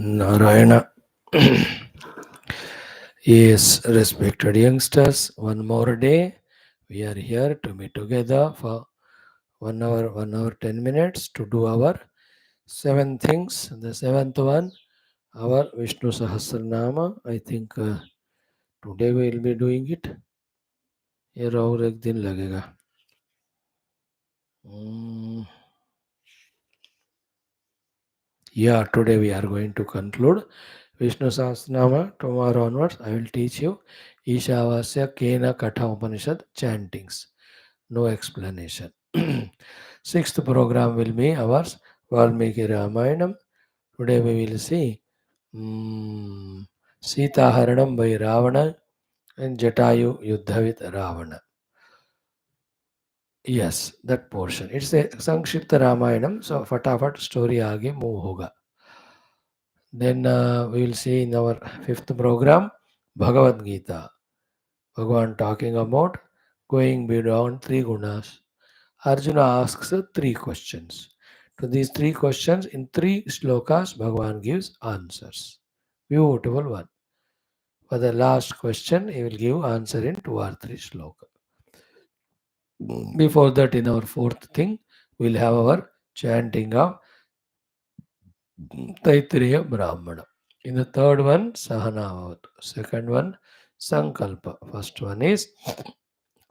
Narayana. Yes, respected youngsters, one more day. We are here to meet together for 1 hour, 10 minutes to do our seven things. The seventh one, our Vishnu Sahasranama. I think today we will be doing it. ये और एक दिन लगेगा. Hmm. Yeah, today we are going to conclude Vishnu Sahasranama. Tomorrow onwards, I will teach you Ishavasya Kena Katha Upanishad chantings. No explanation. Sixth program will be ours, VALMIKI Ramayanam. Today we will see Sita Haranam by Ravana and Jatayu Yuddha with Ravana. Yes, that portion. It's a Sankshipta Ramayanam, so fatafat story आगे move होगा. Then we will see in our fifth program Bhagavad Gita. Bhagavan talking about going beyond three gunas. Arjuna asks three questions. To these three questions, in three slokas, Bhagavan gives answers. Beautiful one. For the last question, he will give answer in two or three slokas. Before that, in our fourth thing, we will have our chanting of Taittiriya Brahmana. In the third one, Sahanavat. Second one, Sankalpa. First one is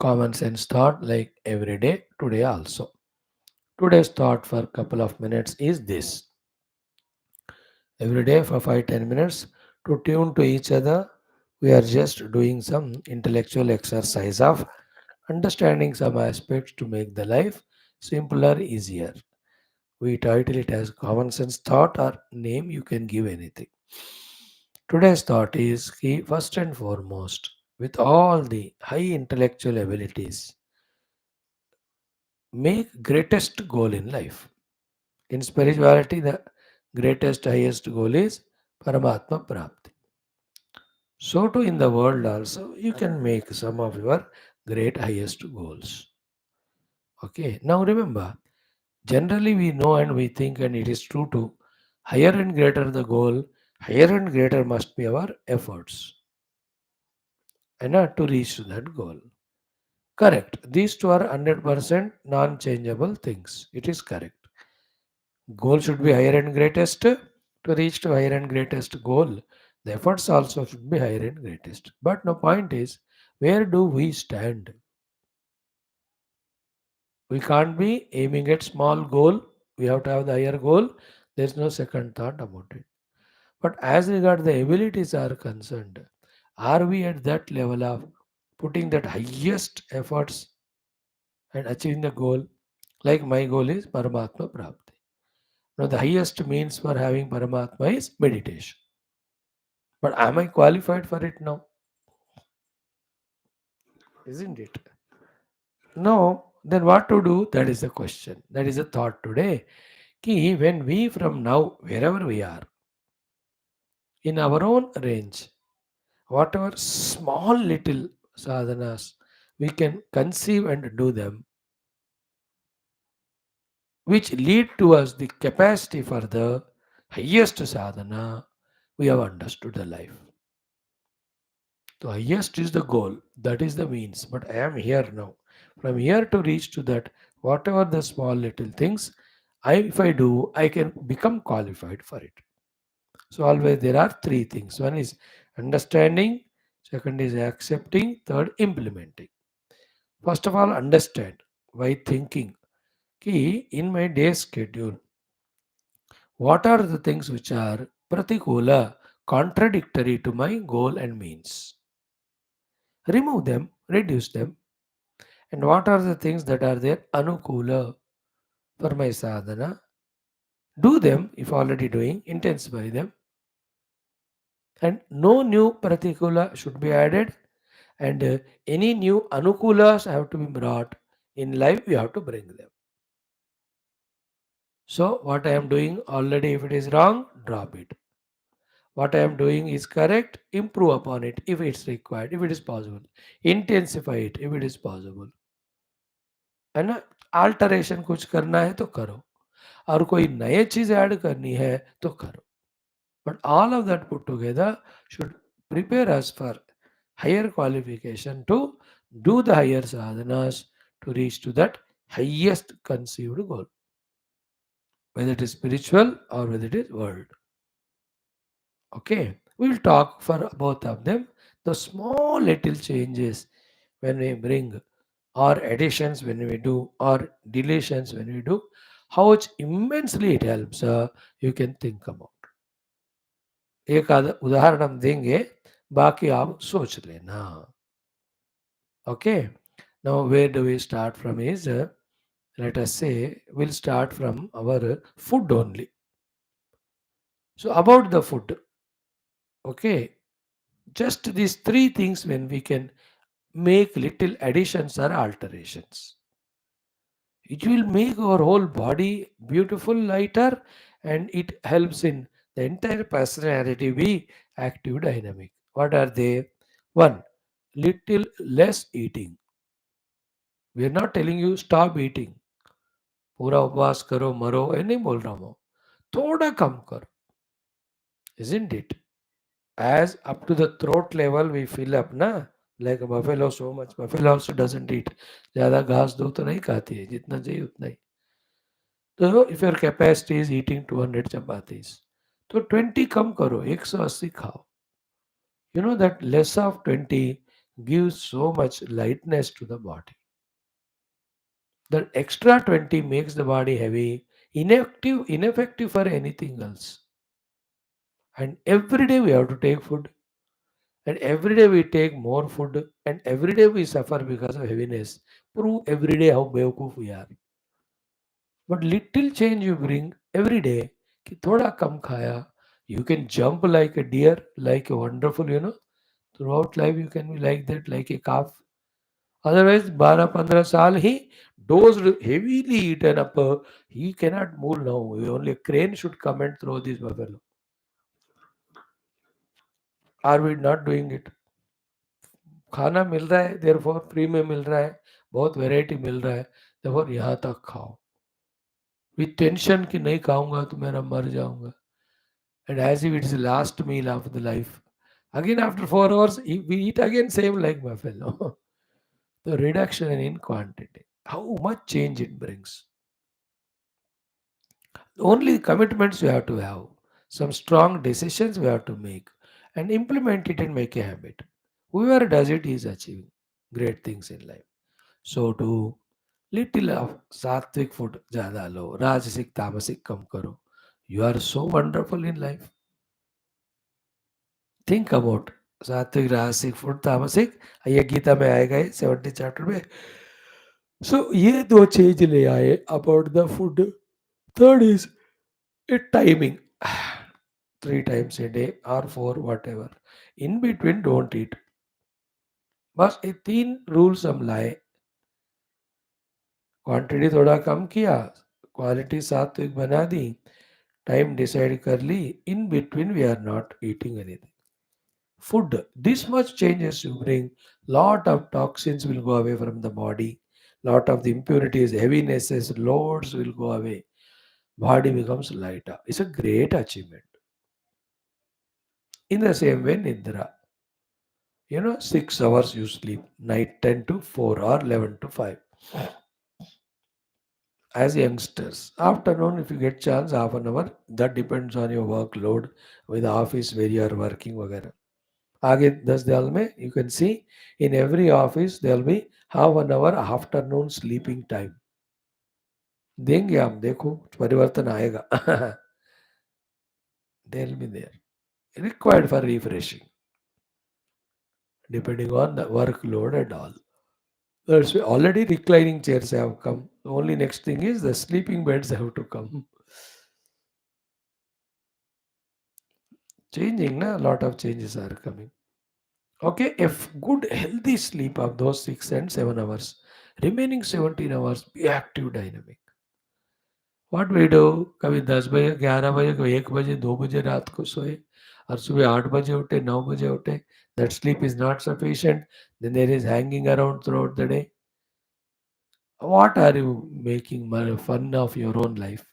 common sense thought like every day, today also. Today's thought for a couple of minutes is this. Every day for 5-10 minutes to tune to each other, we are just doing some intellectual exercise of understanding some aspects to make the life simpler, easier. We title it as common sense thought or name you can give anything. Today's thought is key first and foremost, with all the high intellectual abilities, make greatest goal in life. In spirituality, the greatest, highest goal is Paramatma Prapti. So too in the world also, you can make some of your great highest goals. Okay. Now remember, generally we know and we think, and it is true too, higher and greater the goal, higher and greater must be our efforts and not to reach to that goal. Correct. These two are 100% non-changeable things. It is correct. Goal should be higher and greatest. To reach to higher and greatest goal, the efforts also should be higher and greatest. But the point is, where do we stand? We can't be aiming at small goal. We have to have the higher goal. There's no second thought about it. But as regard the abilities are concerned, are we at that level of putting that highest efforts and achieving the goal? Like my goal is Paramatma Prapti. Now the highest means for having Paramatma is meditation. But am I qualified for it now? Isn't it? No. Then what to do? That is the question. That is the thought today. Ki when we from now, wherever we are, in our own range, whatever small little sadhanas we can conceive and do them, which lead to us the capacity for the highest sadhana, we have understood the life. The highest is the goal, that is the means, but I am here now. From here to reach to that, whatever the small little things, if I do, I can become qualified for it. So always there are three things. One is understanding, second is accepting, third implementing. First of all, understand by thinking. Key in my day schedule, what are the things which are pratikula, contradictory to my goal and means? Remove them, reduce them. And what are the things that are there anukula for my sadhana? Do them if already doing, intensify them. And no new pratikula should be added. And any new anukulas have to be brought in life, we have to bring them. So what I am doing already, if it is wrong, drop it. What I am doing is correct, improve upon it if it's required, if it is possible. Intensify it if it is possible. है ना? Alteration कुछ करना है तो करो और कोई नई चीज ऐड करनी है तो करो. But all of that put together should prepare us for higher qualification to do the higher sadhanas to reach to that highest conceived goal, whether it is spiritual or whether it is world. Okay, we'll talk for both of them. The small little changes when we bring, or additions when we do, or deletions when we do, how much immensely it helps, you can think about. एक उदाहरण हम देंगे, बाकी आप सोच लेना. Okay, now where do we start from is, let us say we'll start from our food only. So about the food, okay, just these three things when we can make little additions or alterations, it will make our whole body beautiful, lighter, and it helps in the entire personality be active, dynamic. What are they? One, little less eating. We are not telling you stop eating. पूरा उपवास करो मरो, ये नहीं बोल रहा हूँ. थोड़ा कम करो, isn't it? As up to the throat level we fill up ना, like a buffalo so much. Buffalo also doesn't eat. ज़्यादा घास दो तो नहीं खाती है, जितना चाहिए उतना ही. तो if your capacity is eating 200 chapatis, तो 20 कम करो, 180 खाओ. You know that less of 20 gives so much lightness to the body. The extra 20 makes the body heavy, ineffective for anything else. And every day we have to take food, and every day we take more food, and every day we suffer because of heaviness. Prove every day how बेवकूफ we are. But little change you bring every day, कि थोड़ा कम खाया, you can jump like a deer, like a wonderful, throughout life you can be like that, like a calf. Otherwise, 12-15 साल he dosed heavily eaten up. He cannot move now. Only a crane should come and throw this buffalo. Are we not doing it? खाना मिल रहा है, therefore free में मिल रहा है, बहुत variety मिल रहा है, देयरफॉर यहाँ तक खाओ. विथ टेंशन कि नहीं खाऊंगा तो मेरा मर जाऊंगा. And as if it's the last meal of the life. Again, after 4 hours, we eat again, same like buffalo. The reduction in quantity. How much change it brings. Only commitments we have to have. Some strong decisions we have to make. And implement it and make a habit. Whoever does it is achieving great things in life. So to little of sattvic food ज़्यादा लो, राजसिक तामसिक कम करो. You are so wonderful in life. Think about सात्विक राजसिक food तामसिक. ये गीता में आएगा, ये 70 चैप्टर में. सो ये दो चीज ले आए about the food. Third is it timing. 3 times a day or 4, whatever. In between don't eat. बस ये 3 रूल्स हम लाए. क्वांटिटी थोड़ा कम किया, क्वालिटी सात्विक बना दी, टाइम डिसाइड कर ली. In between we are not eating anything. Food, this much changes you bring, lot of toxins will go away from the body, lot of the impurities, heavinesses, loads will go away, body becomes lighter. It's a great achievement. In the same way, nidra, 6 hours you sleep, night 10 to 4 or 11 to 5. As youngsters, afternoon if you get chance, half an hour, that depends on your workload with the office where you are working वगैरह. आगे 10 साल में you can see in every office there will be half an hour afternoon sleeping time. देंगे हम, देखो परिवर्तन आएगा. They will be there, required for refreshing depending on the workload and all. That's why already reclining chairs have come. The only next thing is the sleeping beds have to come. Changing, na, a lot of changes are coming. Okay, if good healthy sleep of those 6 and 7 hours, remaining 17 hours be active, dynamic. What we do, कभी 10 बजे, 11 बजे, कभी 1 बजे, 2 बजे रात को सोए, और सुबह 8 बजे उठे, 9 बजे उठे. That sleep is not sufficient. Then there is hanging around throughout the day. What are you making fun of your own life?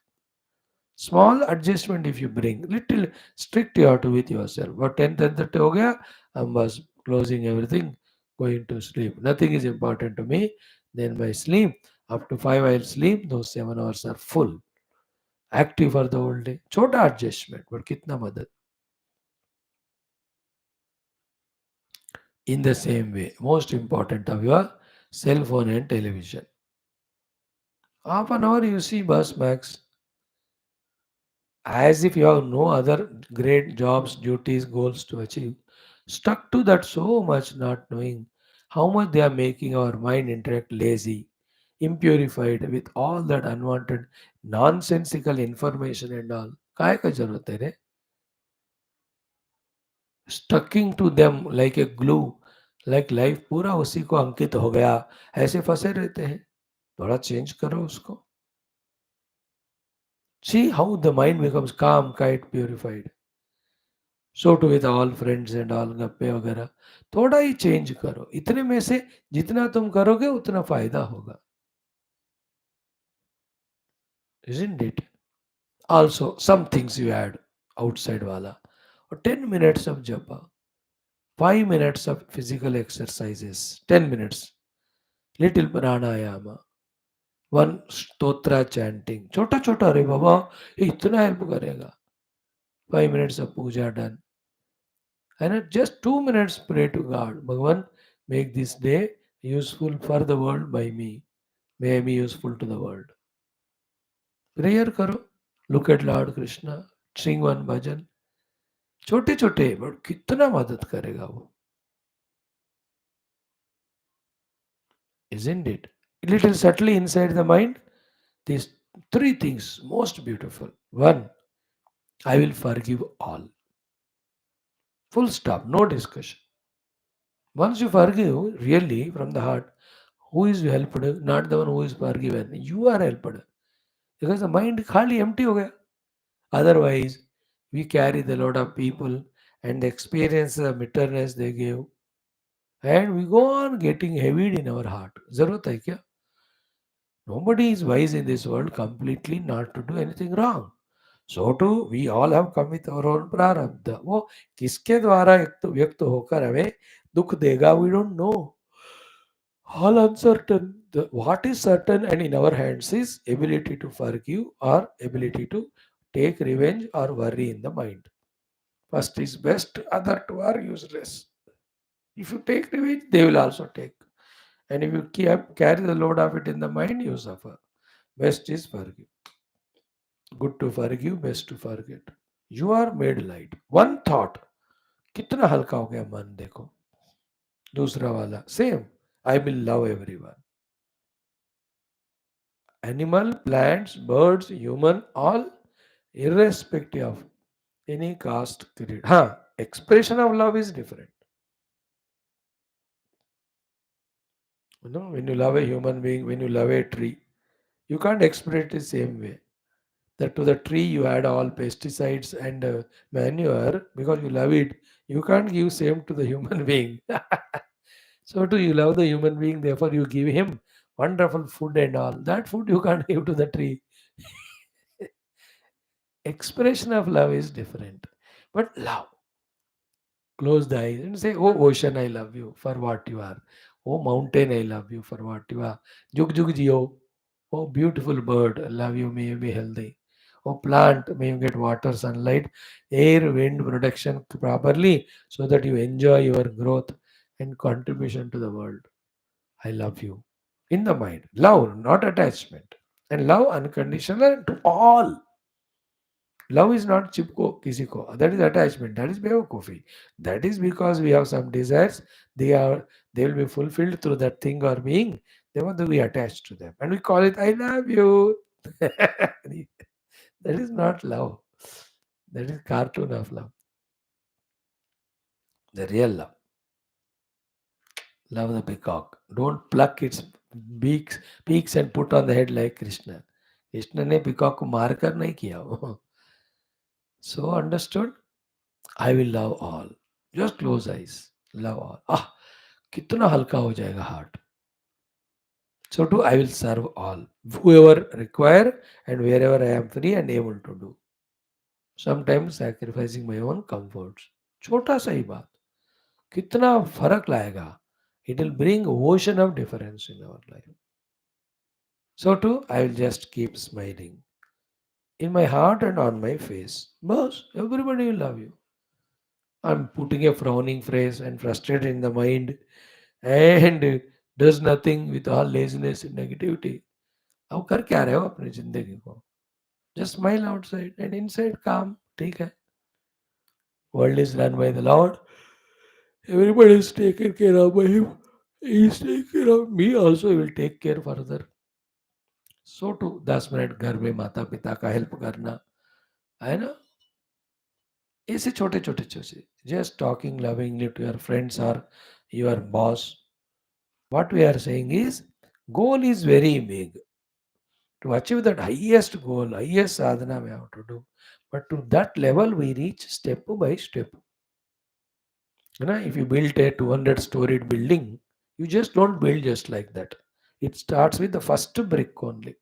Small adjustment if you bring, little strict you have to with yourself. But 10:30 हो गया, I'm was closing everything, going to sleep. Nothing is important to me. Then my sleep, up to 5 I'll sleep, those 7 hours are full. Active for the whole day. छोटा adjustment, but कितना मदद. In the same way, most important of your cell phone and television. Half an hour you see bus max, as if you have no other great jobs, duties, goals to achieve. Stuck to that so much, not knowing how much they are making our mind interact lazy, impurified with all that unwanted, nonsensical information and all. काय का जरूरत है रे? Stucking to them like a glue, like life पूरा उसी को अंकित हो गया, ऐसे फंसे रहते हैं. थोड़ा चेंज करो उसको. See how the mind becomes calm, quiet, purified. So too with all friends and all गप्पे वगैरह. थोड़ा ही चेंज करो. इतने में से जितना तुम करोगे उतना फायदा होगा. Isn't it? Also, some things you add outside wala. Or 10 minutes of japa, 5 minutes of physical exercises, 10 minutes, little pranayama, one stotra chanting. छोटा छोटा अरे बाबा ये इतना हेल्प करेगा. 5 minutes of puja done. And at just 2 minutes pray to God. Bhagavan, make this day useful for the world by me. May I be useful to the world. Prayer karo. Look at Lord Krishna. Sing one bhajan. छोटे छोटे but कितना मदद करेगा वो. Isn't it? Little subtly inside the mind, these three things most beautiful. One, I will forgive all. Full stop, no discussion. Once you forgive really from the heart, who is helped? Not the one who is forgiven. You are helped. Because the mind khali empty ho gaya. Otherwise, we carry the load of people and the experience of bitterness they gave. And we go on getting heavied in our heart. Zarurat hai kya? Nobody is wise in this world completely not to do anything wrong. So too, we all have come with our own prarabdha. वो किसके द्वारा व्यक्त होकर हमें दुख देगा, we don't know. All uncertain. What is certain and in our hands is ability to forgive or ability to take revenge or worry in the mind. First is best, other two are useless. If you take revenge, they will also take. And if you carry the load of it in the mind, you suffer. Best is forgive. Good to forgive, best to forget. You are made light. One thought. कितना हल्का हो गया मन देखो. दूसरा वाला same. I will love everyone. Animal, plants, birds, human, all irrespective of any caste, creed. हाँ, expression of love is different. You know, when you love a human being, when you love a tree, you can't express it the same way. That to the tree you add all pesticides and manure because you love it. You can't give same to the human being. So do you love the human being, therefore you give him wonderful food and all. That food you can't give to the tree. Expression of love is different. But love, close the eyes and say, oh ocean, I love you for what you are. Oh mountain, I love you for what you are. Jug jug jio. Oh beautiful bird, I love you, may you be healthy. Oh plant, may you get water, sunlight, air, wind protection properly so that you enjoy your growth and contribution to the world. I love you. In the mind. Love, not attachment. And love unconditional to all. Love is not chipko kisi ko. That is attachment. That is bevakufi. That is because we have some desires. They will be fulfilled through that thing or being. They want to be attached to them. And we call it I love you. That is not love. That is cartoon of love. The real love. Love the peacock. Don't pluck its peaks and put on the head like Krishna. Krishna ने peacock को मारकर नहीं किया वो. So understood? I will love all. Just close eyes. Love all. कितना हल्का हो जाएगा heart. So too I will serve all, whoever require and wherever I am free and able to do. Sometimes sacrificing my own comforts. छोटा सा ही बात कितना फर्क लाएगा. It will bring ocean of difference in our life. So too I will just keep smiling in my heart and on my face. Boss, everybody will love you. I'm putting a frowning face and frustrated in the mind and does nothing with all laziness and negativity. अब कर क्या रहे हो अपनी जिंदगी को? Just smile outside and inside calm. ठीक है. World is run by the Lord. Everybody is taken care of by Him. He is taking care of me also. He will take care further. So to 10 minute घर में माता पिता का help करना है ना. ऐसे छोटे छोटे छोटे just talking lovingly to your friends or your boss. What we are saying is goal is very big. To achieve that highest goal, highest sadhana we have to do. But to that level we reach step by step. You know, if you build a 200 storied building, you just don't build just like that. It starts with the first brick only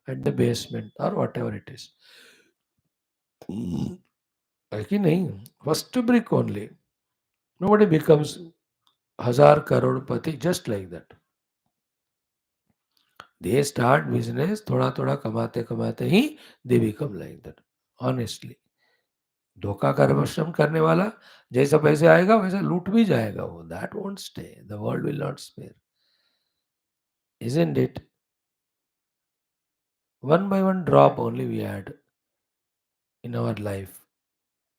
at the basement or whatever it is. है कि नहीं? First brick only. Nobody becomes हजार करोड़पति just like that. They start business थोड़ा थोड़ा कमाते कमाते ही they become like that. Honestly. धोखा कर्मश्रम करने वाला जैसा पैसे आएगा वैसा लूट भी जाएगा वो. That won't stay. The world will not spare. Isn't it? One by one drop only we add in our life.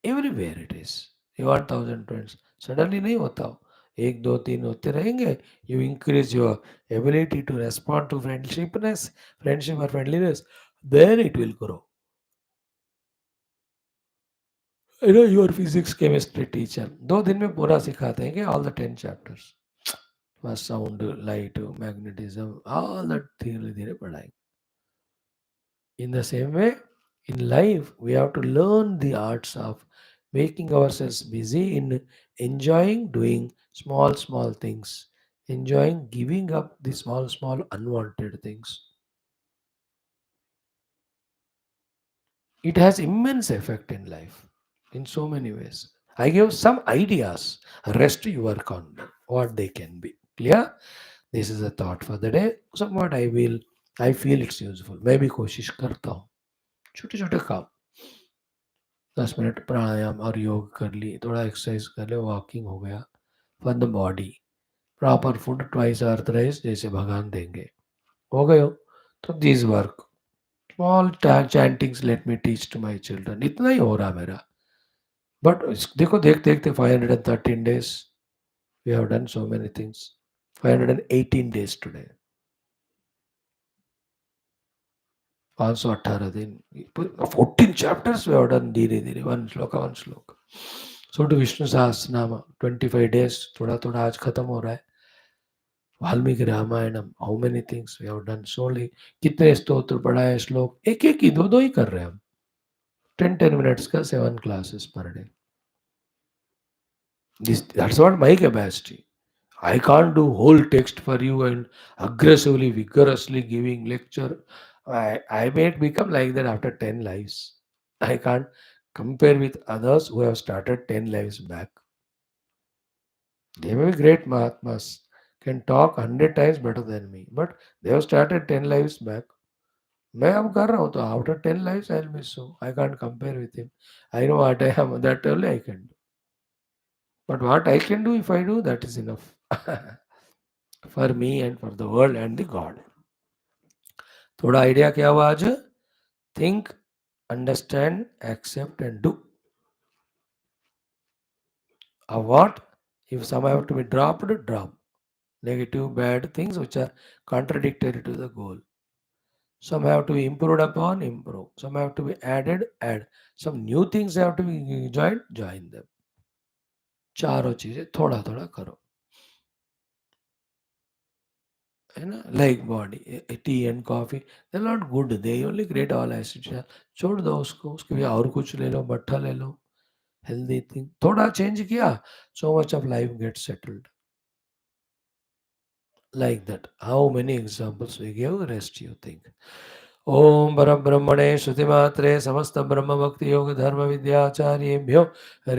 Everywhere it is. You want thousand friends. Suddenly नहीं होता हो. एक दो तीन होते रहेंगे. You increase your ability to respond to friendship or friendliness. Then it will grow. You know your physics chemistry teacher 2 दिन में पूरा सिखाते हैं कि all the 10 chapters. First sound, light, magnetism, all that धीरे धीरे पढ़ाएंगे. In the same way, in life, we have to learn the arts of making ourselves busy in enjoying doing small things, enjoying giving up the small unwanted things. It has immense effect in life in so many ways. I give some ideas, rest you work on them, what they can be. Clear? This is a thought for the day. Somewhat I feel it's useful. मैं भी कोशिश करता हूँ. छोटे छोटे काम 10 minute प्राणायाम और योग कर ली, थोड़ा एक्सरसाइज कर ले, वॉकिंग हो गया for the body. Proper food twice और थ्राइस जैसे भगवान देंगे. हो गए हो तो this work small chantings let me teach to my children. इतना ही हो रहा मेरा. बट देखो देखते देखते 513 days we have done so many things. 518 days today. 518 दिन. 14 chapters we have done धीरे धीरे. One shloka. So to Vishnu Sahasranama 25 days. थोड़ा थोड़ा आज खत्म हो रहा है. Valmiki Ramayanam how many things we have done solely. कितने स्तोत्र पढ़ा है, श्लोक एक एक ही दो दो ही कर रहे हैं हम. 10 10 minutes का 7 classes per day. That's what my capacity. I can't do whole text for you and aggressively, vigorously giving lecture. I may become like that after 10 lives. I can't compare with others who have started 10 lives back. They may be great Mahatmas, can talk 100 times better than me, but they have started 10 lives back. मैं अब कर रहा हूँ तो after 10 lives I'll miss so. I can't compare with him. I know what I am, that only I can do. But what I can do, if I do, that is enough. For me and for the world and the God. थोड़ा idea क्या हुआ आज? Think, understand, accept and do. What? If some have to be dropped, drop. Negative, bad things which are contradictory to the goal. Some have to be improved upon, improve. Some have to be added, add. Some new things have to be joined, join them. चारों चीजें थोड़ा थोड़ा करो. है ना? Like body, tea and coffee, they're not good. They only create all acids. छोड़ दो उसको. उसके लिए और कुछ ले लो, मट्ठा ले लो. Healthy thing. थोड़ा चेंज किया, so much of life gets settled. Like that. How many examples we give? Rest you think. ओम परब्रह्मणे श्रुतिमात्रे समस्त ब्रह्म भक्ति योग धर्म विद्याचार्येभ्यो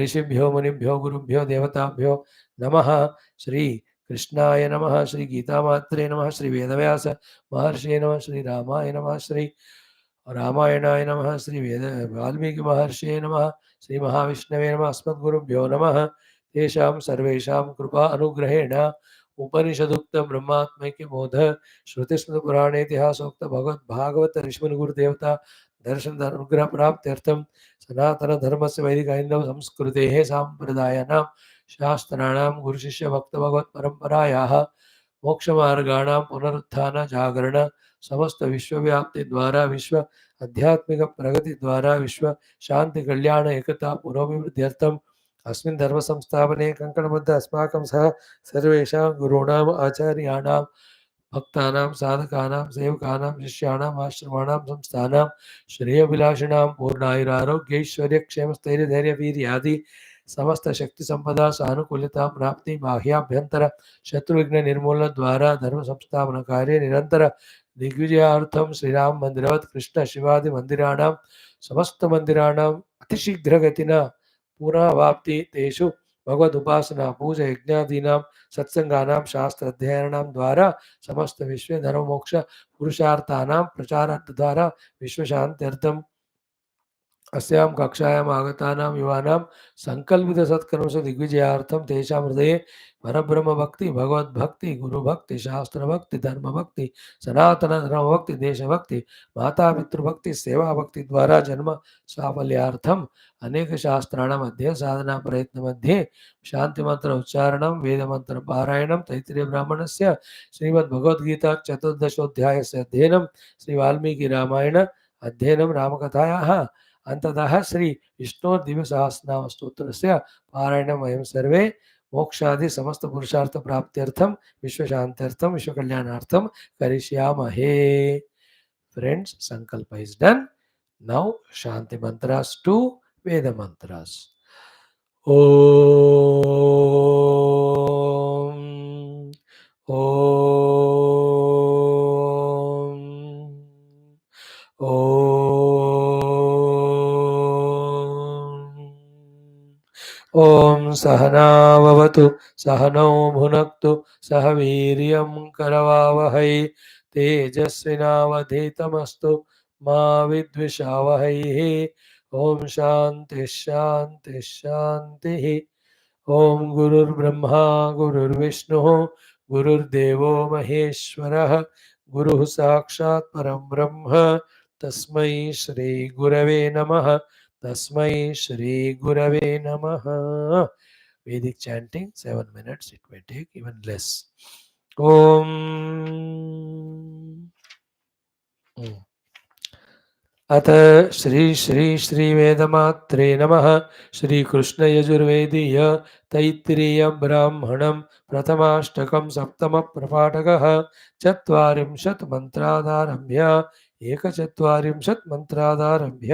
ऋषिभ्यो मुनिभ्यो गुरुभ्यो देवताभ्यो नमः। श्री कृष्णाय नमः। श्री गीता मात्रे नमः। श्री वेदव्यास महर्षि नमः। श्री रामाय नमः। श्री रामायणाय नमः। श्री वेद वाल्मीकि महर्षि नमः। श्री महाविष्णवे नमः। अस्मद्गुरुभ्यो नमः। तेषां सर्वेषां कृपा अनुग्रहेण उपनिषदुक्त ब्रह्मात्मैक्य बोध श्रुतिस्मृतिपुराणे इतिहासोक्त भगवत भागवत ऋषिमुनि गुरुदेवता दर्शन अनुग्रह प्राप्त्यर्थं सनातन धर्म से वैदिक हैंदव संस्कृतेः सांप्रदायानां शास्त्राणां गुरुशिष्य भक्त भगवत परंपरायाः मोक्षमार्गाणां पुनरुत्थान जागरण समस्त विश्वव्याप्ति द्वारा विश्व आध्यात्मिक प्रगति द्वारा विश्व शांति कल्याण एकता पुरोभिवृद्ध्यर्थम अस्मिन् धर्म संस्थापने कंकणबद्ध अस्माकं सह सर्वेषां गुरूणाम् आचार्याणां भक्तानां साधकानां सेवकानां शिष्याणाम् आश्रमाणां संस्थानां श्रेयोभिलाषिणां पूर्णायुरारोग्यैश्वर्यक्षेमस्थैर्यधैर्यवीर्यादि समस्त शक्ति संपदा सानुकूलता प्राप्ति बाह्याभ्यंतर शत्रुविघ्न निर्मूलन द्वारा धर्म संस्थापन कार्य निरंतर दिग्विजयार्थम श्रीराम मंदिरवत् कृष्ण शिवादि मंदिराणां समस्त मंदिराणां अतिशीघ्रगतिना पुनःवाप्ति तेषु भगवद उपासना पूजा यज्ञादीनां सत्संगानां शास्त्र अध्ययनानां द्वारा समस्त विश्व धर्म मोक्ष पुरुषार्थानां प्रचारार्थ द्वारा विश्व शांत्यर्थम अस्यां कक्षायाम् आगतानां युवानां संकल्पित सत्कर्मसु दिग्विजयार्थं तेषां हृदये परब्रह्म भक्ति भगवद्भक्ति गुरुभक्ति शास्त्रभक्ति धर्मभक्ति सनातन धर्मभक्ति देशभक्ति माता पितृभक्ति सेवा भक्ति द्वारा जन्म साफल्यार्थम अनेक शास्त्राणाम् अध्ययन साधना प्रयत्न मध्ये शांति मंत्र उच्चारणं वेद मंत्र पारायणं तैत्तिरीय ब्राह्मणस्य श्रीमद् भगवद्गीता चतुर्दशोऽध्यायस्य अध्ययनं श्री वाल्मीकि रामायण अध्ययनं रामकथायाः अंततः श्री विष्णु दिव्य सहस्रनाम स्तोत्र से पारायणम वयम सर्वे मोक्षादि समस्त पुरुषार्थ प्राप्त्यर्थम विश्व शांत्यर्थम विश्व कल्याणार्थम करिष्यामहे। Friends, sankalpa is done. Now shanti mantras to Veda mantras. ओम ओम ओम सहनाववतु सहनौ भुनक्तु सह वीर्यं करवावहै तेजस्विनावधीतमस्तु मा विद्विषावहैः. ओम शांति शांति शांति. ओम गुरुर्ब्रह्मा गुरुर्विष्णुः गुरुर्देवो महेश्वरः गुरुः साक्षात् परं ब्रह्म तस्मै श्री गुरवे नमः. तस्मै श्री गुरवे नमः. Vedic chanting 7 minutes. It may take even less. Om. अथ श्री श्री श्री वेदमात्रे नमः. श्री कृष्ण यजुर्वेदीय तैत्तिरीय ब्राह्मणं प्रथमाष्टकं सप्तम प्रपाठकः. चत्वारिंशत् मंत्रादारभ्य एकचत्वारिंशत् मंत्रादारभ्य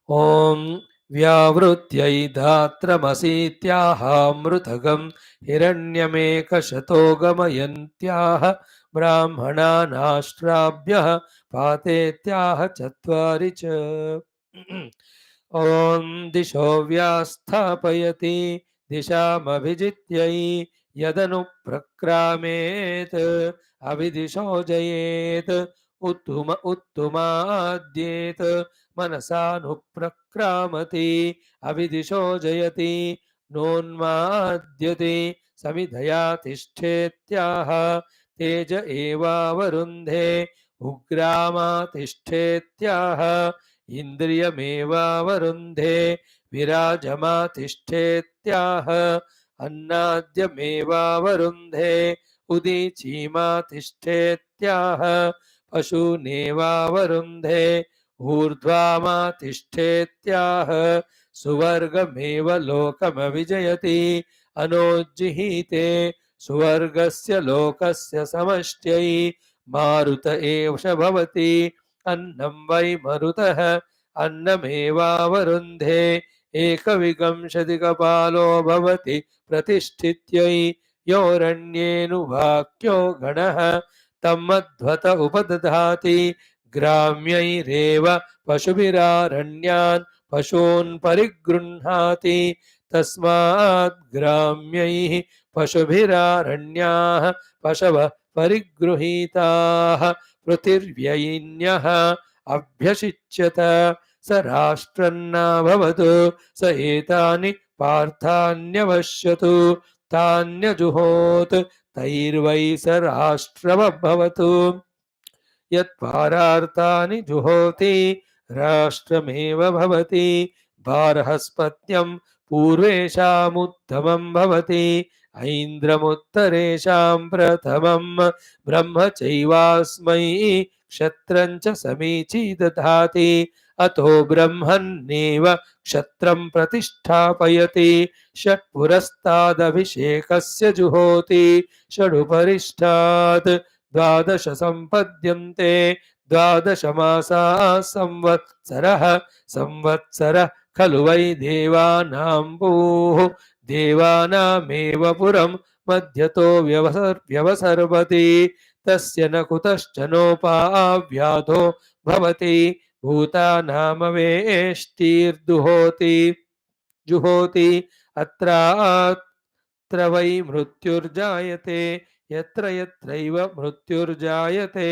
ओम व्यावृत्यै धात्रमसीत्याहामृतगं हिरण्यमेकशतो गमयन्त्याह ब्राह्मणानाष्ट्राभ्यः पातेत्याह चत्वारि च. ॐ दिशो व्यास्थापयति दिशामभिजित्यै यदनुप्रक्रामेत् अभिदिशो जयेत् उत्तम उत्तमाद्येत् मनसानुप्रक्रामति अभिदिशो जयति नोन्माद्यते समिधया तिष्ठेत्याह तेज एवावरुन्धे उग्रामा तिष्ठेत्याह इन्द्रियमेवावरुन्धे विराजमा तिष्ठेत्याह अन्नाद्यमेवावरुन्धे उदीचीमा तिष्ठेत्याह पशूनेवावरुन्धे ऊर्ध्वामा तिष्ठेत्याह सुवर्गमेव लोकमविजयति अनोज्जिहीते सुवर्गस्य लोकस्य समष्ट्यै मारुत एव च भवति अन्नं वै मरुतः अन्नमेवावरुन्धे एकविंशतिकपालो भवति प्रतिष्ठित्यै योरण्येऽनुवाक्यो गणः तमध्वत उपदधाति ग्राम्यैरेव पशुभिरारण्यान् पशून् परिगृह्णाति तस्मात् ग्राम्यैः पशुभिरारण्याः पशवः परिगृहीताः पृथिव्यैन्यः अभ्यषिच्यत स राष्ट्रन्नाभवतु स एतानि पार्थान्यवश्यतु तान्यजुहोत् तैर्वै स राष्ट्रमभवतु यत्पारार्तानि जुहोति राष्ट्रमेव भवति बार्हस्पत्यं पूर्वेषामुत्तमं भवति ऐन्द्रमुत्तरेषां प्रथमं ब्रह्म चैवास्मै क्षत्रं च समीची दधाति अतो ब्रह्मन्नेव क्षत्रं प्रतिष्ठापयति षट्पुरस्तादभिषेकस्य जुहोति षडुपरिष्ठात् द्वादश सम्पद्यन्ते द्वादश मासाः संवत्सरः संवत्सरः खलु वै देवानां भूः देवानामेव पुरं मध्यतो व्यवसर्वति तस्य न कुतश्च नोपाव्याधो भवति भूतानामवेष्टिर्दुहोति जुहोति अत्र वै मृत्युर्जायते यत्र यत्रैव मृत्युर्जायते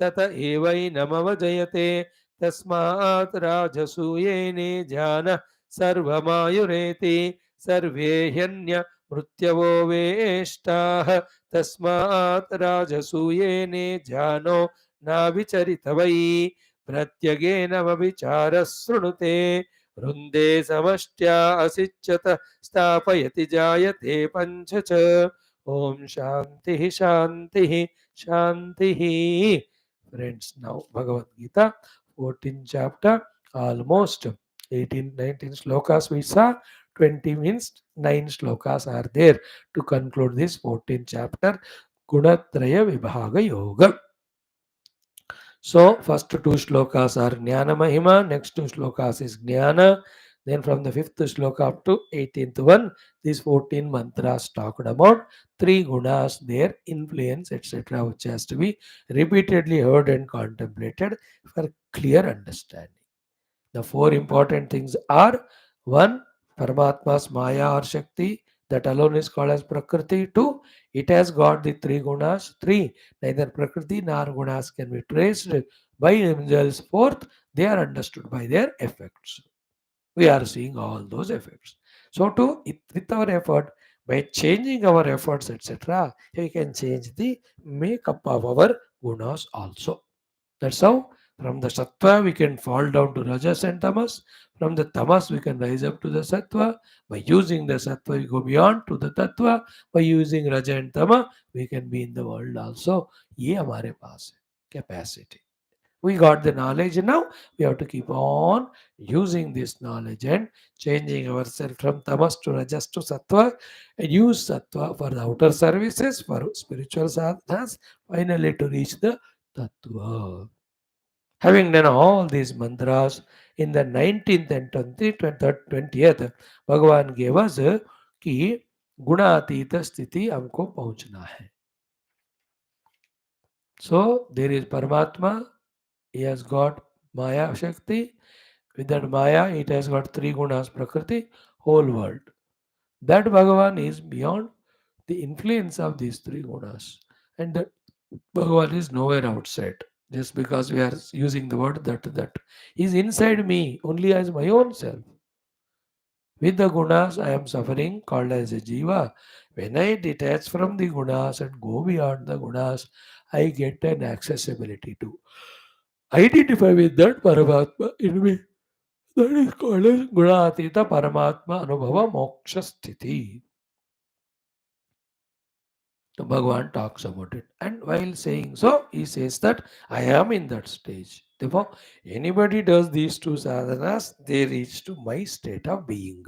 तत एवैनमवजयते तस्मात् राजसूयेने जानः सर्वमायुरेति सर्वे ह्यन्य मृत्यवो वेष्टाः तस्मात् राजसूयेने जानो नाविचरित वै प्रत्यगेन विचारः शृणुते वृन्दे समष्ट्या असिच्यत स्थापयति जायते पञ्च च ओम शांति शांति शांति. Friends, now Bhagavad Gita, 14th chapter, almost 18, 19 slokas we saw. 20 means 9 slokas are there to conclude this 14th chapter, Gunatraya Vibhaga Yoga. So, first two shlokas are Jnana Mahima, next two shlokas is Jnana. Then from the fifth shloka up to 18th one, these 14 mantras talked about three gunas, their influence, etc., which has to be repeatedly heard and contemplated for clear understanding. The four important things are one, Paramatma's Maya or Shakti, that alone is called as Prakriti. Two, it has got the three gunas. Three, neither Prakriti nor gunas can be traced by themselves. Fourth, they are understood by their effects. We are seeing all those effects. So, with our effort, by changing our efforts, etc., we can change the makeup of our gunas also. That's how from the sattva we can fall down to rajas and tamas. From the tamas we can rise up to the sattva. By using the sattva we go beyond to the tattva. By using raja and tama we can be in the world also. ये हमारे पास है capacity. We got the knowledge now. We have to keep on using this knowledge and changing ourselves from tamas to rajas to sattva and use sattva for the outer services, for spiritual sadhanas, finally to reach the tattva. Having done all these mantras, in the 19th and 20th, भगवान gave us कि गुणातीत स्थिति हमको पहुंचना है. So there is Paramatma, he has got Maya Shakti. With that Maya, it has got three gunas, Prakriti, whole world. That Bhagavan is beyond the influence of these three gunas. And that Bhagavan is nowhere outside. Just because we are using the word that is inside me only as my own self. With the gunas, I am suffering called as a jiva. When I detach from the gunas and go beyond the gunas, I get an accessibility to identify with that Paramatma in me. That is called as Gunateetha Paramatma Anubhava Moksha Sthiti. So Bhagavan talks about it. And while saying so, he says that I am in that stage. Therefore, anybody does these two sadhanas, they reach to my state of being.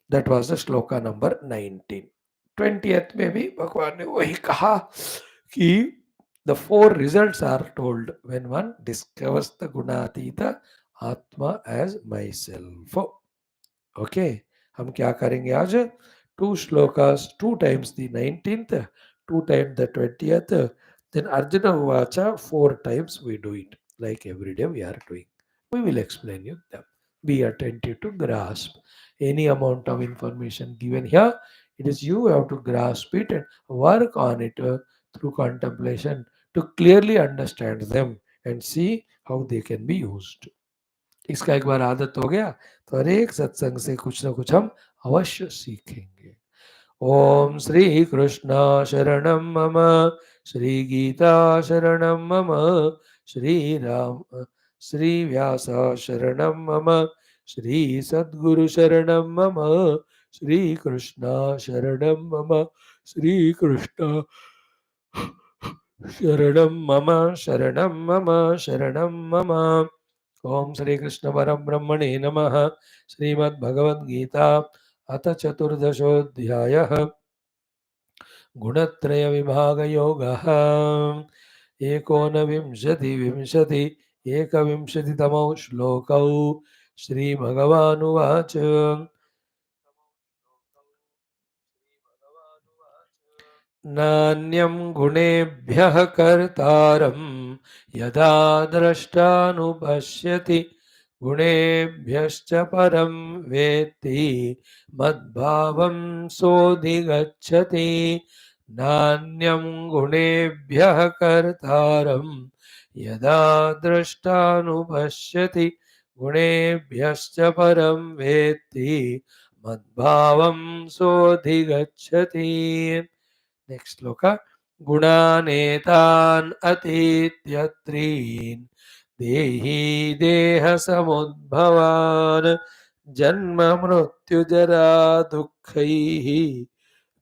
That was the shloka number 19. 20th में भी भगवान ने वही कहा कि the four results are told when one discovers the Gunateetha Atma as myself. Okay, हम क्या करेंगे आज two shlokas, two times the 19th, two times the 20th. Then Arjuna Vacha, four times we do it, like every day we are doing. We will explain you them. Be attentive to grasp any amount of information given here. It is you have to grasp it and work on it through contemplation to clearly understand them and see how they can be used. इसका एक बार आदत हो गया तो हर एक सत्संग से कुछ ना कुछ हम अवश्य सीखेंगे. ओम श्री कृष्ण शरणम मम, श्री गीता शरणम मम, श्री राम श्री व्यास शरणम मम, श्री सद्गुरु शरणम मम, श्री कृष्ण शरणम मम, श्री कृष्ण शरणम मम, शरणम मम, शरणम मम. ओम श्री कृष्ण परब्रह्मणे नमः. श्रीमद्भगवद्गीता अथ चतुर्दशोऽध्यायः. गुणत्रय विभाग योगः. एकोनविंशति एकविंशतितमौ श्लोकौ. श्रीभगवानुवाच. नान्यं गुणेभ्यः कर्तारं यदा द्रष्टानुपश्यति गुणेभ्यश्च परं वेत्ति मद्भावं सोऽधिगच्छति. नान्यं गुणेभ्यः कर्तारं यदा द्रष्टानुपश्यति गुणेभ्यश्च परं वेत्ति मद्भावं सोऽधिगच्छति. नेक्स्ट श्लोक. गुणानेतान् अतीत्यत्रीन् देही देह समुद्भवान् जन्म मृत्युजरा दुःखैः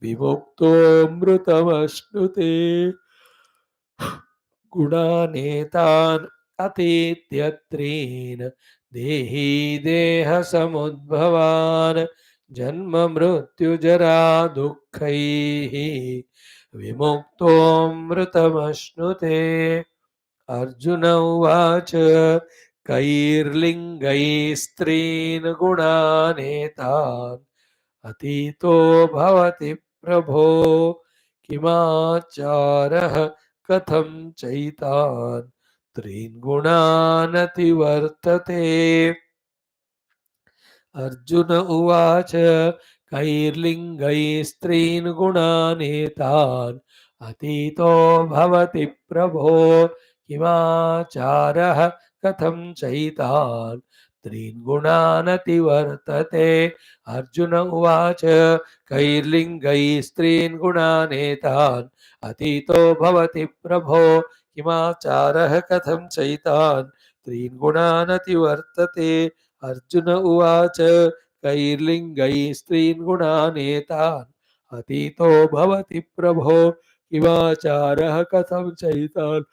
विमुक्तो मृतमश्नुते. गुणानेतान् अतीत्यत्रीन् देही देह समुद्भवान् जन्म मृत्युजरा दुःखैः विमुक्तो मृतमश्नुते. अर्जुन उवाच. कैर्लिङ्गैस्त्रीन् गुणानेतान् अतीतो भवति प्रभो किमाचारः कथं चैतान् त्रीन् गुणानतिवर्तते. अर्जुन उवाच. कैर्लिङ्गैस्त्रीन् गुणानेतान् अतीतो भवति प्रभो किमाचारः कथं चैतान् त्रीन् गुणानतिवर्तते. अर्जुन उवाच. कैर्लिङ्गैस्त्रीन् गुणानेतान् अतीतो भवति प्रभो किमाचारः कथं चैतान् त्रीन् गुणानतिवर्तते. अर्जुन उवाच. कैर्लिङ्गैस्त्रीन् गुणानेतान् अतीतो भवति प्रभो किमाचारः कथं चैतान्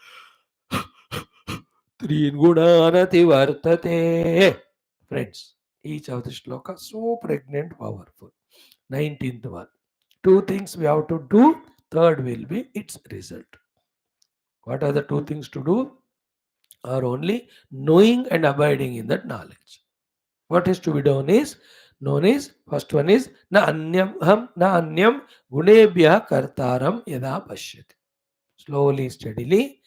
त्रीन् गुणानतिवर्तते. Friends, each of the shloka so pregnant, powerful. 19th one. Two things we have to do. Third will be its result. What are the two things to do? Are only knowing and abiding in that knowledge. What is to be done is known is first one is na anyam gunebhyah kartaram yada pashyati. Slowly, steadily,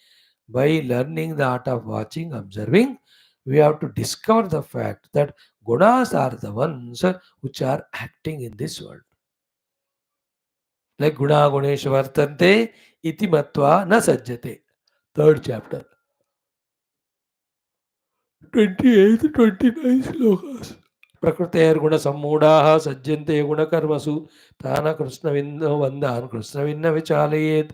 by learning the art of watching, observing, we have to discover the fact that gunas are the ones which are acting in this world. Like guna guneshu vartante iti matva na sajjate. Third chapter. 28th, 29 slokas. प्रकृतेर्गुण सम्मूढ़ाः सज्जन्ते गुणकर्मसु तान कृष्णविन्दो वन्दान् कृष्णविन्न विचालयेत्.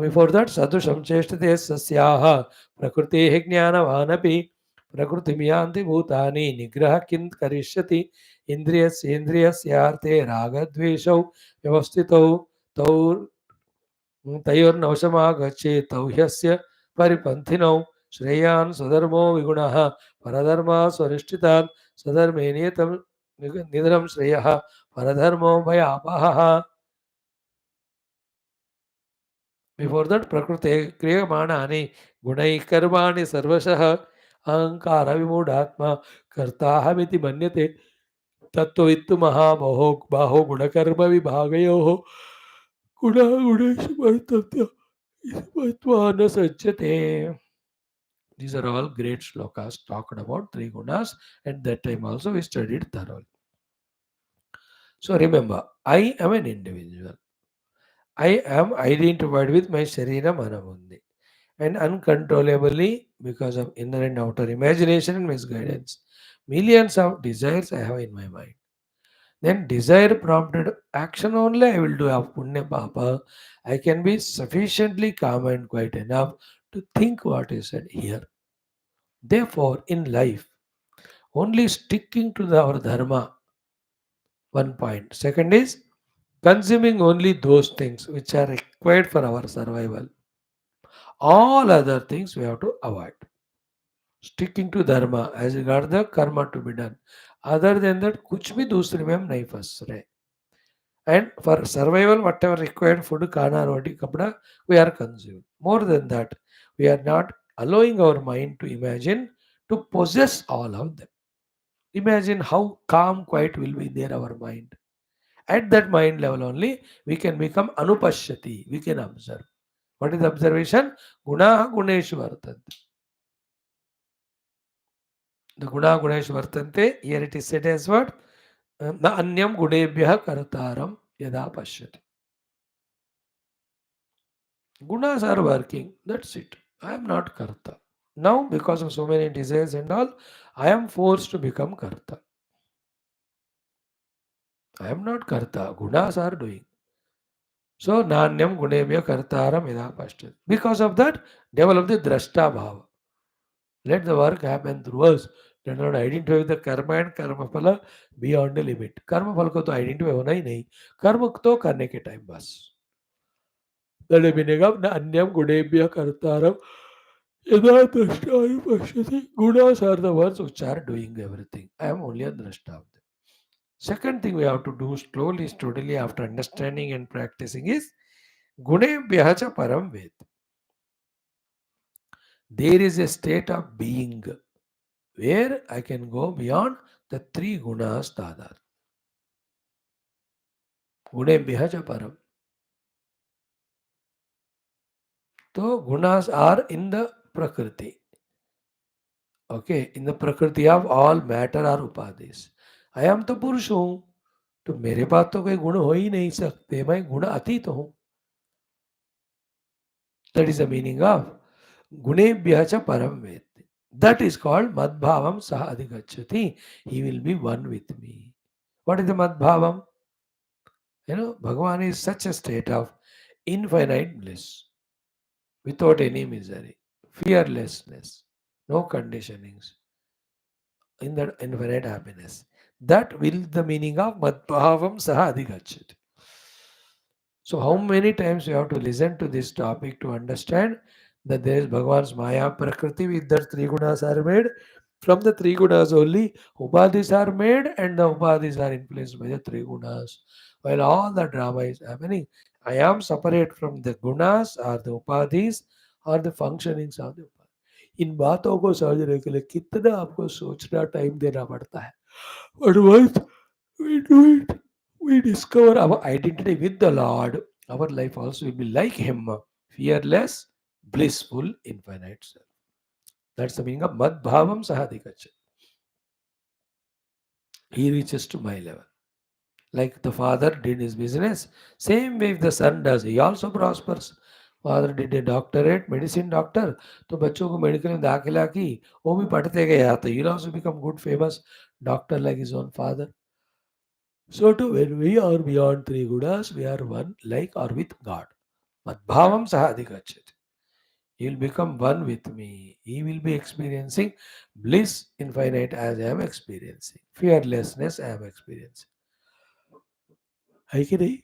Before that सदृशं चेष्टते सस्याः प्रकृतेः ज्ञानवानपि प्रकृतिं यान्ति भूतानि निग्रह किं करिष्यति. इन्द्रियस्येन्द्रियस्यार्थे रागद्वेषौ व्यवस्थितौ तौ तयोर्नवशमागच्छेत् तौ ह्यस्य परिपन्थिनौ. श्रेयान् स्वधर्मो विगुणः परधर्मा स्वनिष्ठितान् स्वधर्मे नियतं निधनं श्रेयः परधर्मो भयापहः. बिफोर दैट प्रकृते क्रियमाणानि गुणैः कर्माणि सर्वशः अहंकार विमूढ़ात्मा कर्ताहमिति मन्यते. तत्त्ववित्तु महामोहो बाहो गुणकर्म विभागयोः गुणागुणेषु वर्तन्ते मत्वा न सज्जते. These are all great shlokas talked about three gunas. At that time also we studied thoroughly. So remember, I am an individual. I am identified with my Sharira Manamundi and uncontrollably because of inner and outer imagination and misguidance. Millions of desires I have in my mind. Then desire prompted action only I will do of punya papa. I can be sufficiently calm and quiet enough to think what is said here. Therefore, in life, only sticking to our dharma, one point. Second is consuming only those things which are required for our survival. All other things we have to avoid. Sticking to dharma as regard the karma to be done. Other than that, कुछ भी दूसरे में हम नहीं फंस रहे. And for survival, whatever required food, khana, roti, kapda, we are consuming. More than that, we are not allowing our mind to imagine to possess all of them. Imagine how calm, quiet will be there our mind. At that mind level only, we can become anupashyati. We can observe. What is the observation? Guna guneshu vartante. The guna guneshu vartante. Here it is said as what? Na anyam gunebhyah kartaram yada pashyati. Gunas are working. That's it. I am not karta. Now, because of so many desires and all, I am forced to become karta. I am not karta. Gunas are doing. So, nanyam gunebhya kartaram yada pashyati. Because of that, develop the drashta bhava. Let the work happen through us. Let not identify with the karma and karma phala beyond the limit. कर्म फल को तो identify होना ही नहीं, कर्म तो करने के टाइम बस. That is meaning of न अन्यम गुणेभ्यः कर्तारम यदा द्रष्टारु पश्यति. Gunas are the ones which are doing everything. I am only a drashta of them. Second thing we have to do slowly, steadily after understanding and practicing is gunebhyah cha param ved. There is a state of being where I can go beyond the three gunas tadar. Gunebhyah cha param. So gunas are in the prakriti. Okay, in the prakriti of all matter or upadis. I am तो पुरुष हूँ, तो मेरे पास तो कोई गुण हो ही नहीं सकते, मैं गुण अतीत हूँ. That is the meaning of गुणेभ्यः च परम वेत्ति. That is called madbhavam saha adhigacchati. He will be one with me. What is the madbhavam? Bhagavan is such a state of infinite bliss, without any misery, fearlessness, no conditionings, in that infinite happiness. That will the meaning of madbhavam saha adhigacchati. So how many times you have to listen to this topic to understand that there is Bhagavan's Maya Prakriti with the three gunas are made. From the three gunas only upadhis are made and the upadhis are influenced by the three gunas. While all the drama is happening, I am separate from the gunas or the upadhis or the functionings of the upadhis. इन बातों को समझने के लिए कितना आपको सोचना time देना पड़ता है. But once we do it, we discover our identity with the Lord. Our life also will be like Him, fearless, blissful, infinite self. That's the meaning of Mad Bhavam Sahadikacha. He reaches to my level. Like the father did his business, same way if the son does, he also prospers. Father did a doctorate, medicine doctor, तो बच्चों को medical में दाखिला की, वो भी पढ़ते गए आता. He'll also become good famous doctor like his own father. So too, when we are beyond three gunas, we are one like or with God. Madbhavam sahadikachit. He will become one with me. He will be experiencing bliss infinite as I am experiencing. Fearlessness I am experiencing. है कि नहीं?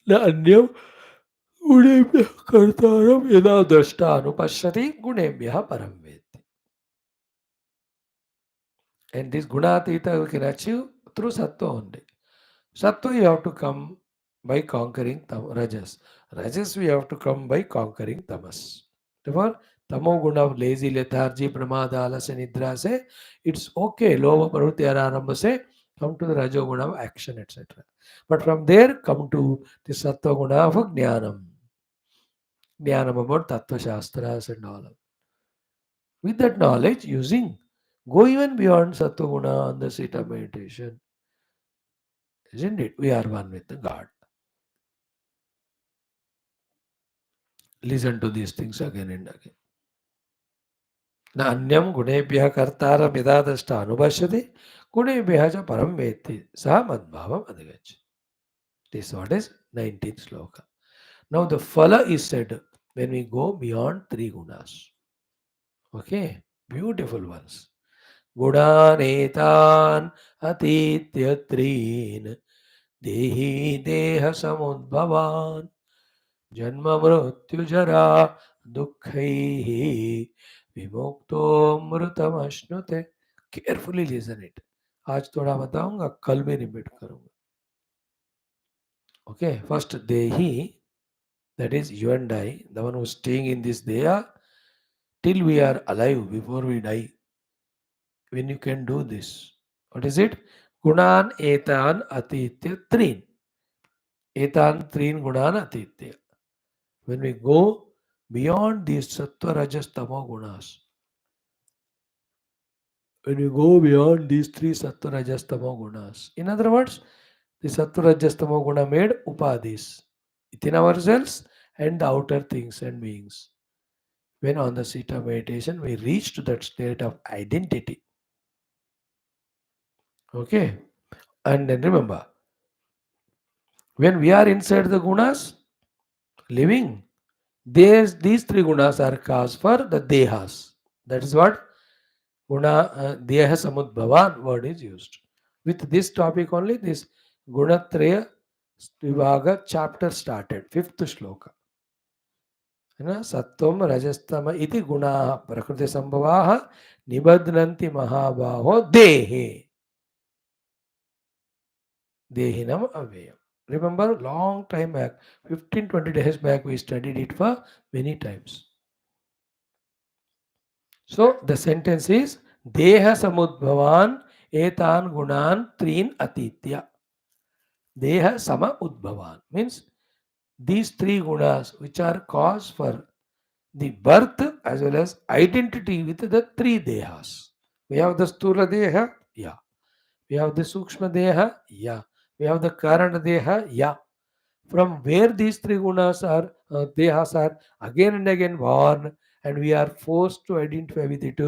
न अन्यम गुणेभ्यः कर्तारम यदा दृष्टा अनुपश्यति गुणेभ्यः परम वेत्ति. And this gunateetha we can achieve through sattva only. Sattva you have to come by conquering rajas. Rajas we have to come by conquering tamas. Therefore, Tamo guna of lazy, lethargy, pramada, alasya, nidra se, it's okay. Lova, pravritti, ararambha se, come to the rajo guna of action, etc. But from there, come to the sattva guna of jnanam. Jnanam about tattva shastras and all. With that knowledge, using, go even beyond sattva guna on the seat of meditation. Isn't it? We are one with the God. Listen to these things again and again. न अन्यम गुणेभ्यः कर्तारं यदा दृष्टा अनुपश्यति गुणेभ्यः च परं वेत्ति सः मद्भावम् अधिगच्छति. This what is 19th sloka. Now the phala is said when we go beyond three gunas. Okay, beautiful ones. Gunanetan atityatreen dehi deha samudbhavan janma mrityu jara dukkaihi विमुक्तो मृतम अश्नुते. Carefully listen it. आज थोड़ा बताऊंगा, कल में repeat करूंगा. Okay, first dehi, that is you and I, the one who is staying in this deha till we are alive, before we die. When you can do this, what is it? Gunan etan atitya trin. Etan trin gunan atitya. When we go beyond these sattva rajas tamo gunas, when you go beyond these three sattva rajas tamo gunas, in other words, the sattva rajas tamo guna made upadis within ourselves and the outer things and beings. When on the seat of meditation we reach to that state of identity. Okay, and then remember, when we are inside the gunas living, these three gunas are cause for the dehas. That is what deha samudbhavan word is used. With this topic only, this Gunatraya Vivaga chapter started, 5th shloka. सत्वम रजस्तम इति गुणाः प्रकृति संभवाः निबध्नन्ति महाबाहो देहे देहिनम अव्ययम. Remember, long time back, 15-20 days back, we studied it for many times. So the sentence is Deha samudbhavan etan gunan trin atitya. Deha sama udbhavan means these three gunas which are cause for the birth as well as identity with the three dehas. We have the Sthula Deha, yeah. We have the Sukshma Deha, yeah. We have the Karana Deha, yeah. From where these three gunas are, dehas are again and again born, and we are forced to identify with it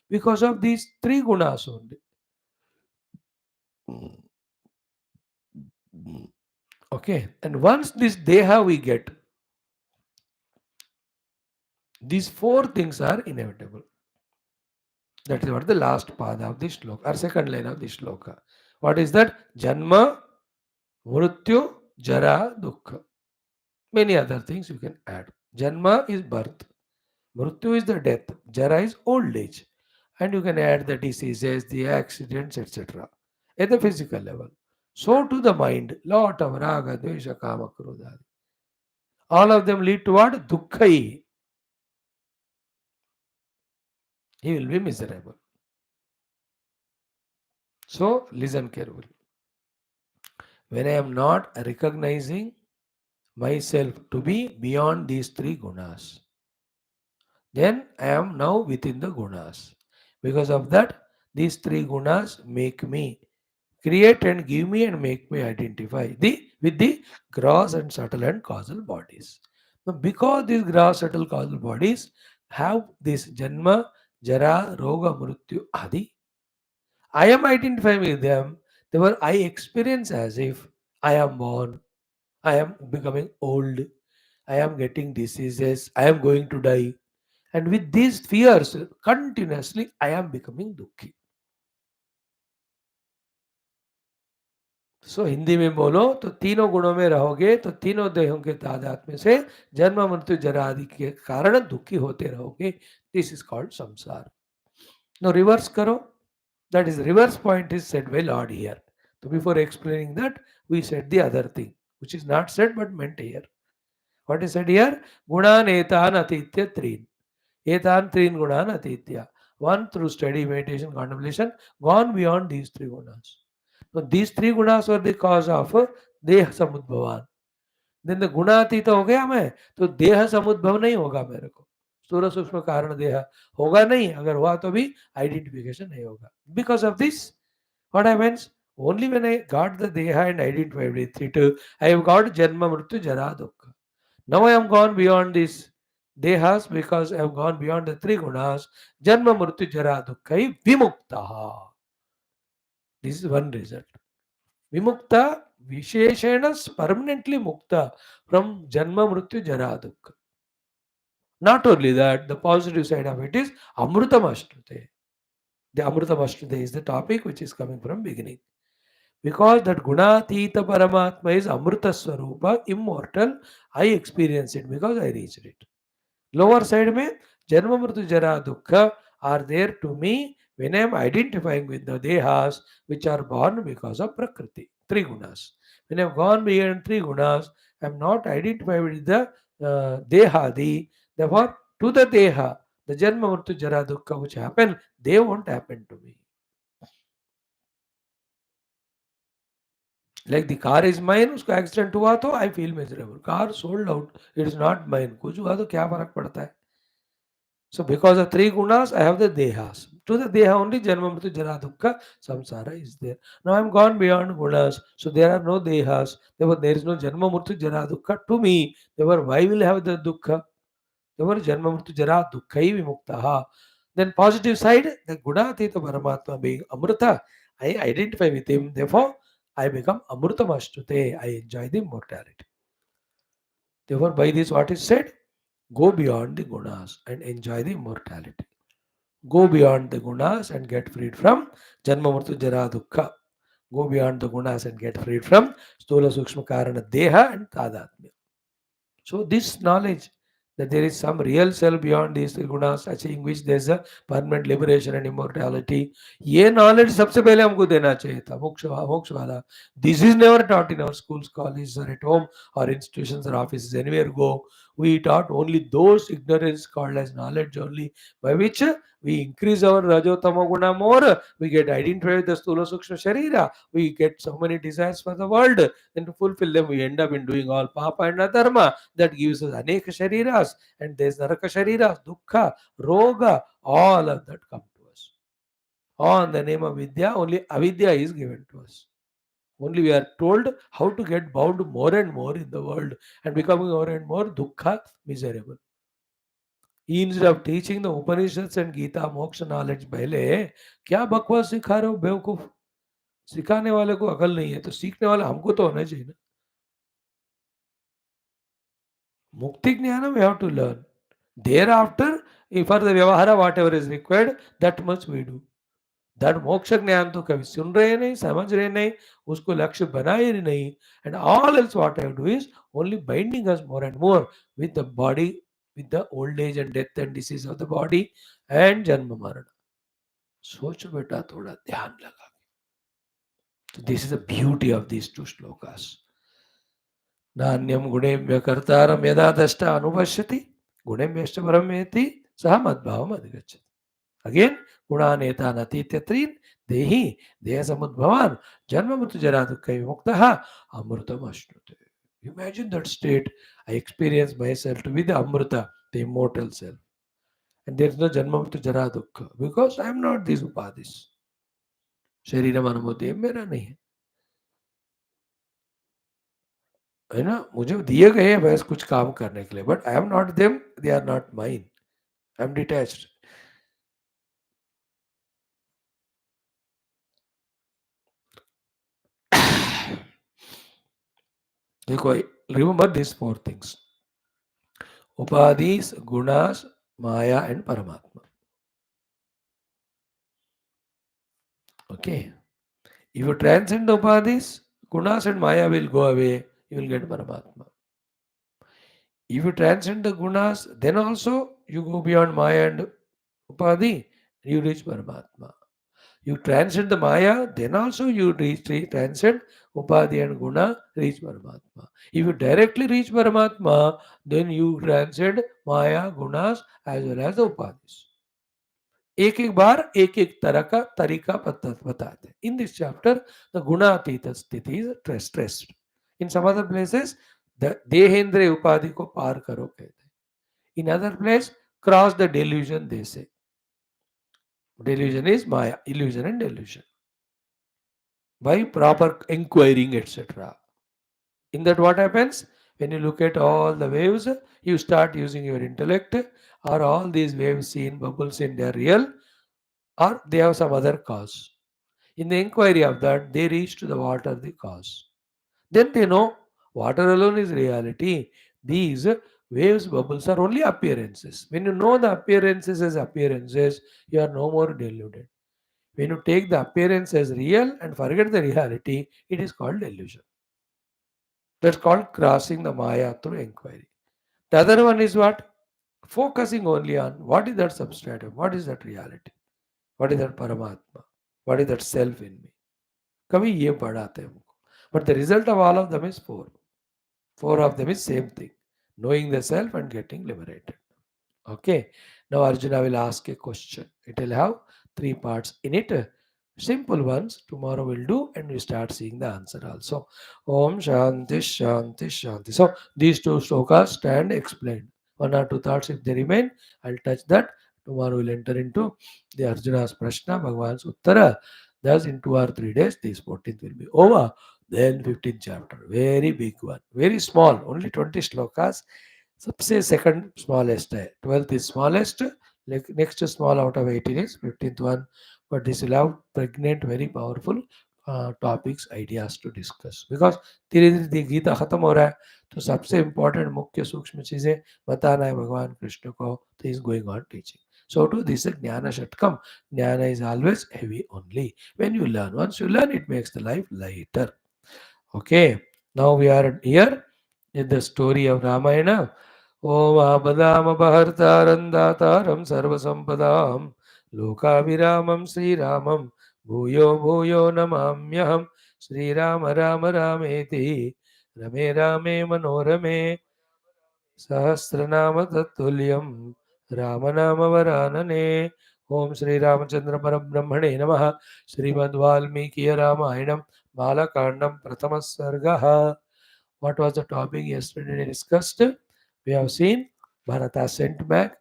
because of these three gunas only. Okay, and once this deha we get, these four things are inevitable. That is what the last pada of this shloka, or second line of this shloka. What is that? Janma, Mrityu, Jara, Dukkha. Many other things you can add. Janma is birth, Mrityu is the death, Jara is old age. And you can add the diseases, the accidents, etc. At the physical level. So to the mind, lot of raga, dvesha, kama, krodha. All of them lead to what? Dukkhai. He will be miserable. So listen carefully. When I am not recognizing myself to be beyond these three gunas, then I am now within the gunas. Because of that, these three gunas make me create and give me and make me identify with the gross and subtle and causal bodies. Now, because these gross, subtle, causal bodies have this janma, jara, roga, mrityu, adi, I am identifying with them. Therefore, I experience as if I am born, I am becoming old, I am getting diseases, I am going to die. And with these fears, continuously, I am becoming dukhi. सो हिंदी में बोलो तो तीनों गुणों में रहोगे तो तीनों देहों के तादाद में से जन्म मृत्यु जरा आदि के कारण दुखी होते रहोगे. This is called sansar. No reverse करो. That is reverse point is said by lord here. तो before explaining that we said the other thing which is not said but meant here. What is said here? गुणानेतान अतीत्य त्रीन. Etan trin gunan atitya. One through study, meditation, contemplation, gone beyond these three gunas. So these three gunas were the cause of देह समुद्भवान. दिन गुणातीत हो गया मैं तो देह समुद्भव नहीं होगा मेरे को. स्थूल सूक्ष्म कारण देह होगा नहीं, अगर हुआ तो भी आइडेंटिफिकेशन नहीं होगा. Because of this what happens? Only when I got the deha and identified with it, I have got janma mrityu jara dukkha. Now I am gone beyond these dehas because I have gone beyond the three gunas. Janma mrityu jara dukkha vimuktaha. This is one result. Vimukta visheshena permanently mukta from janma mrityu jara dukkha. Not only that, the positive side of it is amrutamashtrute. The amrutamashtrute is the topic which is coming from beginning. Because that Gunateetha Paramatma is Amrita Swarupa, immortal, I experience it because I reached it. Lower side mein Janma Mritu Jara Dukkha are there to me when I am identifying with the dehas which are born because of Prakriti, three gunas. When I have gone beyond three gunas, I am not identified with the dehadi. Therefore, to the deha, the Janma Mritu Jara Dukkha which happen, they won't happen to me. Like the car is mine, उसको accident हुआ तो I feel miserable. Car sold out, it is not mine. कुछ हुआ तो क्या फर्क पड़ता है? So because of three gunas, I have the dehas. To the deha only janma mritu jara dukkha samsara is there. Now I am gone beyond gunas, so there are no dehas. Therefore there is no janma mritu jara dukkha to me. Therefore why will I have the dukkha? Therefore janma mritu jara dukkha vimuktaha. Then positive side, the Gunateetha Paramatma being Amrita, I identify with him. Therefore I become Amrutamashtrute. I enjoy the immortality. Therefore by this what is said? Go beyond the gunas and enjoy the immortality. Go beyond the gunas and get freed from Janma Mritu Jara Dukkha. Go beyond the gunas and get freed from Stula Sukshma Karana Deha and Tadatmya. So this knowledge that there is some real self beyond these three gunas, achieving which there is a permanent liberation and immortality. ये knowledge सबसे पहले हमको देना चाहिए था. मोक्ष वाला. This is never taught in our schools, colleges, or at home, or institutions or offices. Anywhere go, we taught only those ignorance called as knowledge only, by which we increase our rajotama guna more. We get identified with the stula sukshma sharira. We get so many desires for the world, and to fulfill them, we end up in doing all papa and adharma. That gives us aneka shariras, and there's naraka shariras, dukkha, roga, all of that come to us. All in the name of vidya, only avidya is given to us. Only we are told how to get bound more and more in the world and becoming more and more dukkha, miserable. Instead of teaching the Upanishads and Gita moksha knowledge पहले क्या बकवास सिखा रहे हो बेवकूफ. सिखाने वाले को अकल नहीं है तो सीखने वाला हमको तो होना चाहिए ना. Mukti Jnana we have to learn. Thereafter, for the Vyavahara, whatever is required, that much we do. That moksha ज्ञान तो कभी सुन रहे नहीं, समझ रहे नहीं, उसको लक्ष्य बनाए नहीं. And all else what I do is only binding us more and more with the body, with the old age and death and disease of the body and janma marana. सोचो बेटा थोड़ा ध्यान लगा. So this is the beauty of these two shlokas. नान्यम गुणेभ्य कर्तारम यदा दष्ट अनुपश्यति गुणेभ्यश्च परमेति सह मद्भावम अधिगच्छति. Again, गुणानेता नतीत्य त्रीन देहि देह समुद्भवान जन्म मृत्यु जरा दुःख विमुक्तः अमृतम अश्नुते. Imagine that state. I experience myself to be the Amrita, the immortal self. And there is no Janma Mritu Jara Dukkha because I am not these upadhis. शरीर मन बुद्धि मेरा नहीं है. है ना. मुझे दिए गए हैं बस कुछ काम करने के लिए, but I am not them, they are not mine. I am detached. देखो, remember this four things: upadhis, gunas, maya and paramatma. Okay. If you transcend the upadhis, gunas and maya will go away. You will get Paramatma. If you transcend the gunas, then also you go beyond maya and upadhi, you reach Paramatma. You transcend the Maya, then also you transcend Upadhi and Guna, reach Paramatma. If you directly reach Paramatma, then you transcend Maya, Gunas as well as the Upadhis. एक एक बार एक एक तरह का तरीका बताते हैं. In this chapter, the Gunateetha Sthiti is stressed. In some other places, the Dehendra Upadhi को पार करो कहते हैं. In other place, cross the delusion they say. Delusion is Maya, illusion and delusion. By proper inquiring, etc. In that, what happens? When you look at all the waves, you start using your intellect. Are all these waves seen, bubbles in their real, or they have some other cause? In the inquiry of that, they reach to the water, the cause. Then they know water alone is reality. These waves, bubbles are only appearances. When you know the appearances as appearances, you are no more deluded. When you take the appearance as real and forget the reality, it is called delusion. That's called crossing the Maya through inquiry. The other one is what? Focusing only on what is that substratum, what is that reality, what is that Paramatma, what is that self in me. कभी ये पढ़ाते हैं हमको. But the result of all of them is four. Four of them is same thing. Knowing the self and getting liberated. Okay. Now Arjuna will ask a question. It will have three parts in it. Simple ones. Tomorrow we'll do and we start seeing the answer also. Om Shanti Shanti Shanti. So these two slokas stand explained. One or two thoughts if they remain, I'll touch that. Tomorrow we'll enter into the Arjuna's Prashna, Bhagavan's Uttara. Thus in 2 or 3 days, this 14th will be over. Then 15th chapter. Very big one. Very small. Only 20 slokas. सबसे second smallest है. 12th is smallest. Next small out of 18 is 15th one. But this will have pregnant, very powerful topics, ideas to discuss. Because धीरे धीरे गीता खत्म हो रहा है, तो सबसे important मुख्य सूक्ष्म चीजें बताना है भगवान कृष्ण को. तो is going on teaching. So to this Jnana Shatkam, Jnana is always heavy only. When you learn, once you learn, it makes the life lighter. Okay, now we are here in the story of Ramayana. Om Abadam Abahartaram Dataram Sarvasampadam Lokaviramam Sri Ramam Bhuyo Bhuyo Namamyaham Sri Rama Rama Rameti Rame Rame Manorame Sahasranama Tattuliyam Ramanama Varanane. Om Sri Ramachandra Parabrahmane Namaha Srimad Valmiki Ramayanam Balakandam Prathama Sargaha. What was the topic yesterday discussed? We have seen Bharata sent back,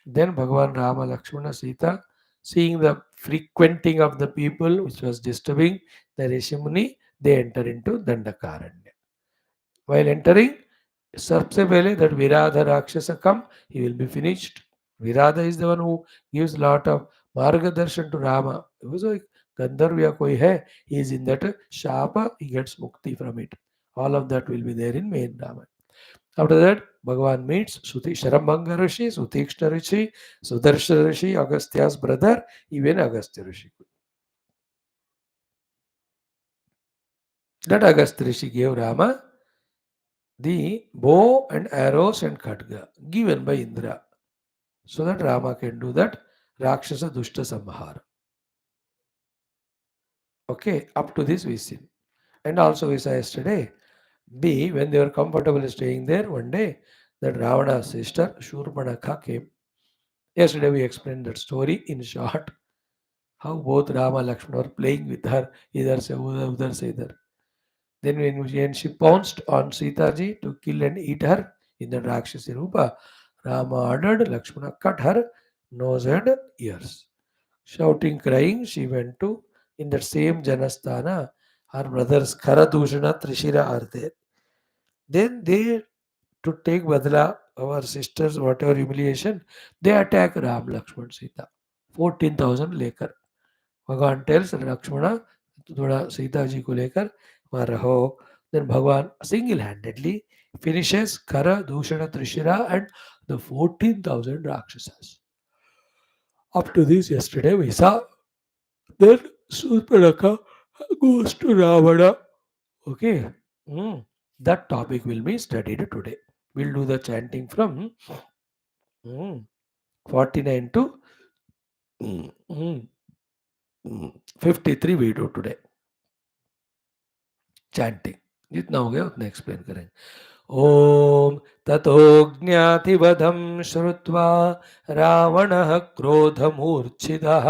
then Bhagavan Rama, Lakshmana, Sita, seeing the frequenting of the people which was disturbing the Rishimuni, they enter into Dandakaranya. While entering, सबसे पहले that Virada Rakshasa come, he will be finished. Virada is the one who gives lot of margadarshan to Rama. वो जो एक गंधर्व या कोई है, he is in that shapa, he gets mukti from it. All of that will be there in main Rama. After that, Bhagavan meets Sharambanga Rishi, Sutikshna Rishi, Sudarshan Rishi, Agastya's brother, even Agastya Rishi. That Agastya Rishi gave Rama the bow and arrows and khadga given by Indra so that Rama can do that Rakshasa Dushta Samhara. Okay, up to this we see. And also we saw yesterday, B, when they were comfortably staying there one day, that Ravana's sister Shurpanakha came. Yesterday we explained that story in short, how both Rama and Lakshmana were playing with her, either se udhar se idhar. Then when she pounced on Sita ji to kill and eat her in the Rakshasi Rupa, Rama ordered Lakshmana cut her nose and ears. Shouting, crying, she went to, in that same Janasthana, her brothers Kharadushana, Trishira are there. Then they, to take Badla, our sisters, whatever humiliation, they attack Ram, Lakshman, Sita. 14,000 लेकर भगवान tales Lakshmana थोड़ा सीता जी को लेकर वहां रहो. Then Bhagavan single-handedly finishes Kara, Dushana, Trishira and the 14,000 Rakshasas. Up to this, yesterday we saw. Then Surpanakha goes to Ravana. Okay. That topic will be studied today. We'll do the chanting from 49 to 53 we do today. Chanting. जितना हो गया उतना explain करेंगे. ॐ ततो ज्ञातिवधं श्रुत्वा रावणः क्रोधमूर्च्छितः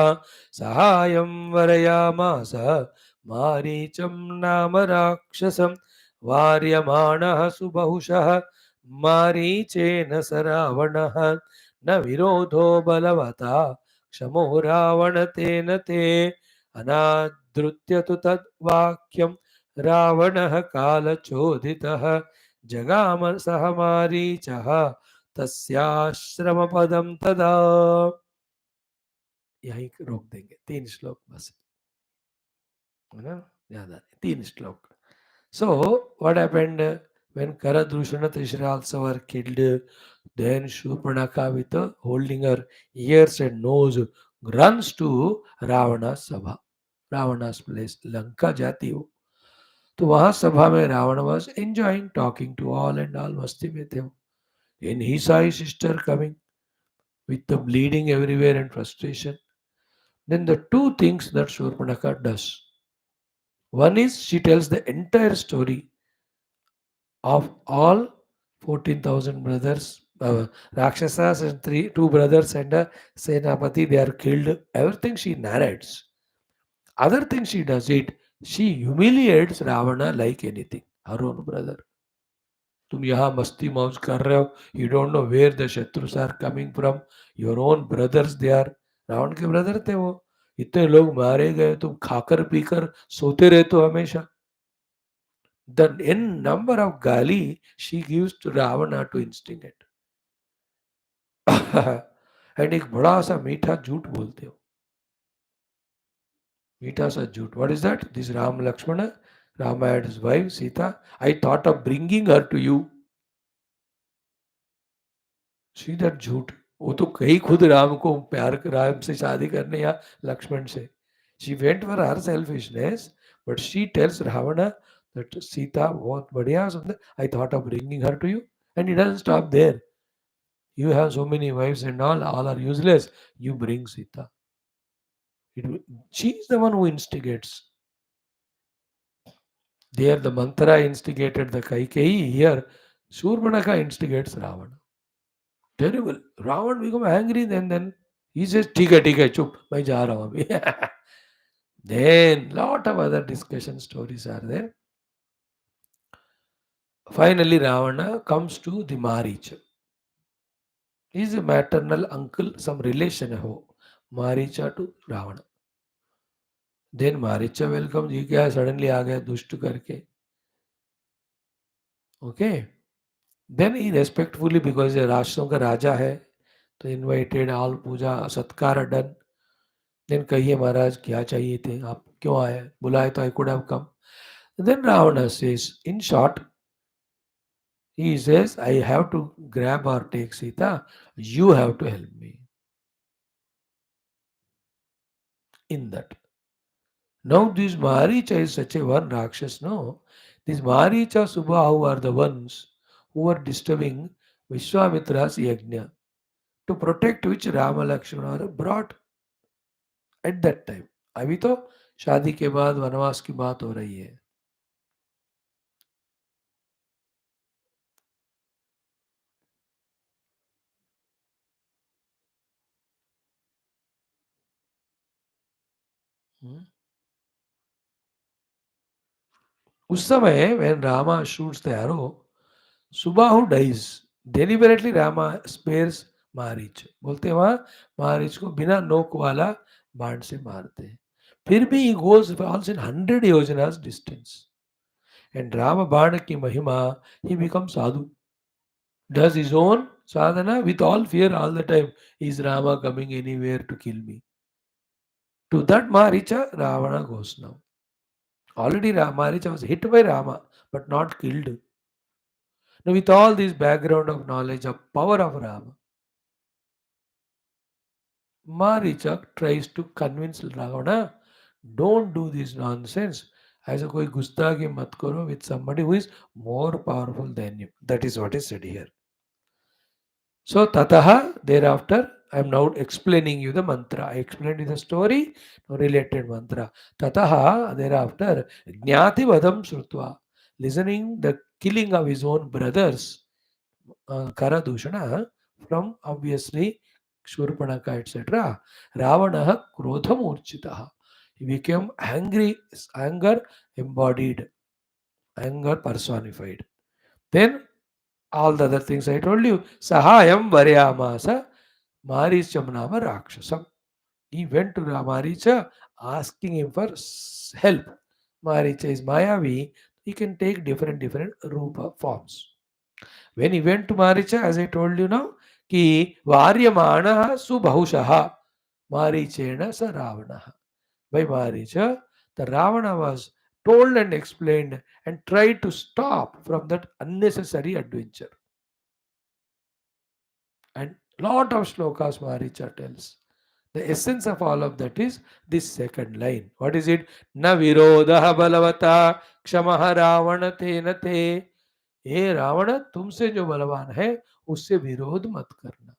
सहायं वरयामास मारीचं नाम राक्षसं वार्यमाणः सुबहुशः मारीचेन स रावणः न विरोधो बलवता क्षमो रावण तेन ते अनादृत्य तु तद्वाक्यं रावणः कालचोदितः जगाम सह मारीचः तस्याश्रमपदं तदा. यहीं रोक देंगे. 3 श्लोक बस है ना. याद आ रहे 3 श्लोक. So what happened when Karadrushana Trishra also were killed? Then Shurpanaka with holding her ears and nose runs to Ravana's sabha, Ravana's place. Lanka जाती हो तो वहां सभा में Ravan was enjoying talking to all and all, मस्ती में थे वो. And he saw his sister coming with the bleeding everywhere and frustration. Then the two things that Shurpanaka does. One is she tells the entire story of all 14,000 brothers, Rakshasas and two brothers and a Senapati, they are killed. Everything she narrates. Other thing she does it, she humiliates Ravana like anything. Her own brother. तुम यहाँ मस्ती मौज कर रहे हो. You don't know where the shatrus are coming from. Your own brothers they are. Ravana के brother थे वो. इतने लोग मारे गए, तुम खाकर पीकर सोते रहते हो हमेशा. द इन नंबर ऑफ गाली she gives to Ravan to instigate. And एक बड़ा सा मीठा झूठ बोलते हो. मीठा सा झूठ. What is that? This Ram Lakshman, Rama and his wife Sita, I thought of bringing her to you. See that झूठ. वो तो कही खुद राम को प्यार, राम से शादी करने या लक्ष्मण से. She went for her selfishness but she tells Ravan that Sita बहुत बढ़िया सुंदर. I thought of bringing her to you. And it doesn't stop there. You have so many wives and all are useless. You bring Sita. She is the one who instigates. There the mantra instigated the Kaikeyi. Here Shurpanaka instigates Ravana. Terrible. Ravan become angry. Then he says, ठीक है चुप मैं जा रहा हूँ अभी. Then lot of other discussion stories are there. Finally Ravana comes to the Maricha. He is a maternal uncle, some relation है वो. Maricha to Ravana. Then Maricha welcomes. ये क्या suddenly आ गया दुष्ट करके. Okay. Then he respectfully, because ये राष्ट्रों का राजा है, तो invited, all पूजा सत्कार done. देन कहिए महाराज क्या चाहिए थे, आप क्यों आए, बुलाए तो I could have come. Then Ravan says in short, he says I have to grab or take Sita, you have to help me in that. Now this Maricha is such a one Rakshas, no? These Maricha Subhahu are the ones who are disturbing Vishwamitra's yajna, to protect which Rama Lakshmana are brought at that time. अभी तो शादी के बाद वनवास की बात हो रही है. उस समय when Rama shoots the arrow, Subahu dies. Deliberately Rama spares Marich. बोलते हैं वहां मारीच को बिना नोक वाला बाण से मारते हैं. फिर भी he goes falls in 100 yojanas distance. And Rama बाण की महिमा, he becomes sadhu. Does his own sadhana with all fear all the time. Is Rama coming anywhere to kill me? To that Maricha, Ravana goes now. Already Maricha was hit by Rama, but not killed. Now, with all this background of knowledge of power of Rama, Maricha tries to convince Ravana, don't do this nonsense. ऐसा कोई गुस्ताखी मत करो with somebody who is more powerful than you. That is what is said here. So, tataha, thereafter, I am now explaining you the mantra. I explained you the story, now related mantra. Tataha, thereafter, Jnati Vadam Shrutva, listening the killing of his own brothers, Karadushana, from obviously Shurpanaka, etc. Ravana Krodham Urchitaha. He became angry, anger embodied, anger personified. Then all the other things I told you, Sahayam Varyamasa Maricham Nama Rakshasam. He went to Maricha asking him for help. Maricha is Mayavi. He can take different rupa forms. When he went to Maricha, as I told you now, ki Varyamanaha Subahushaha Marichena sa Ravanaha. By Maricha, the Ravana was told and explained and tried to stop from that unnecessary adventure. And lot of shlokas Maricha tells. The essence of all of that is this second line. What is it? Na virodha balavata क्षमः Ravan तेन ते. हे रावण तुमसे जो बलवान है उससे विरोध मत करना.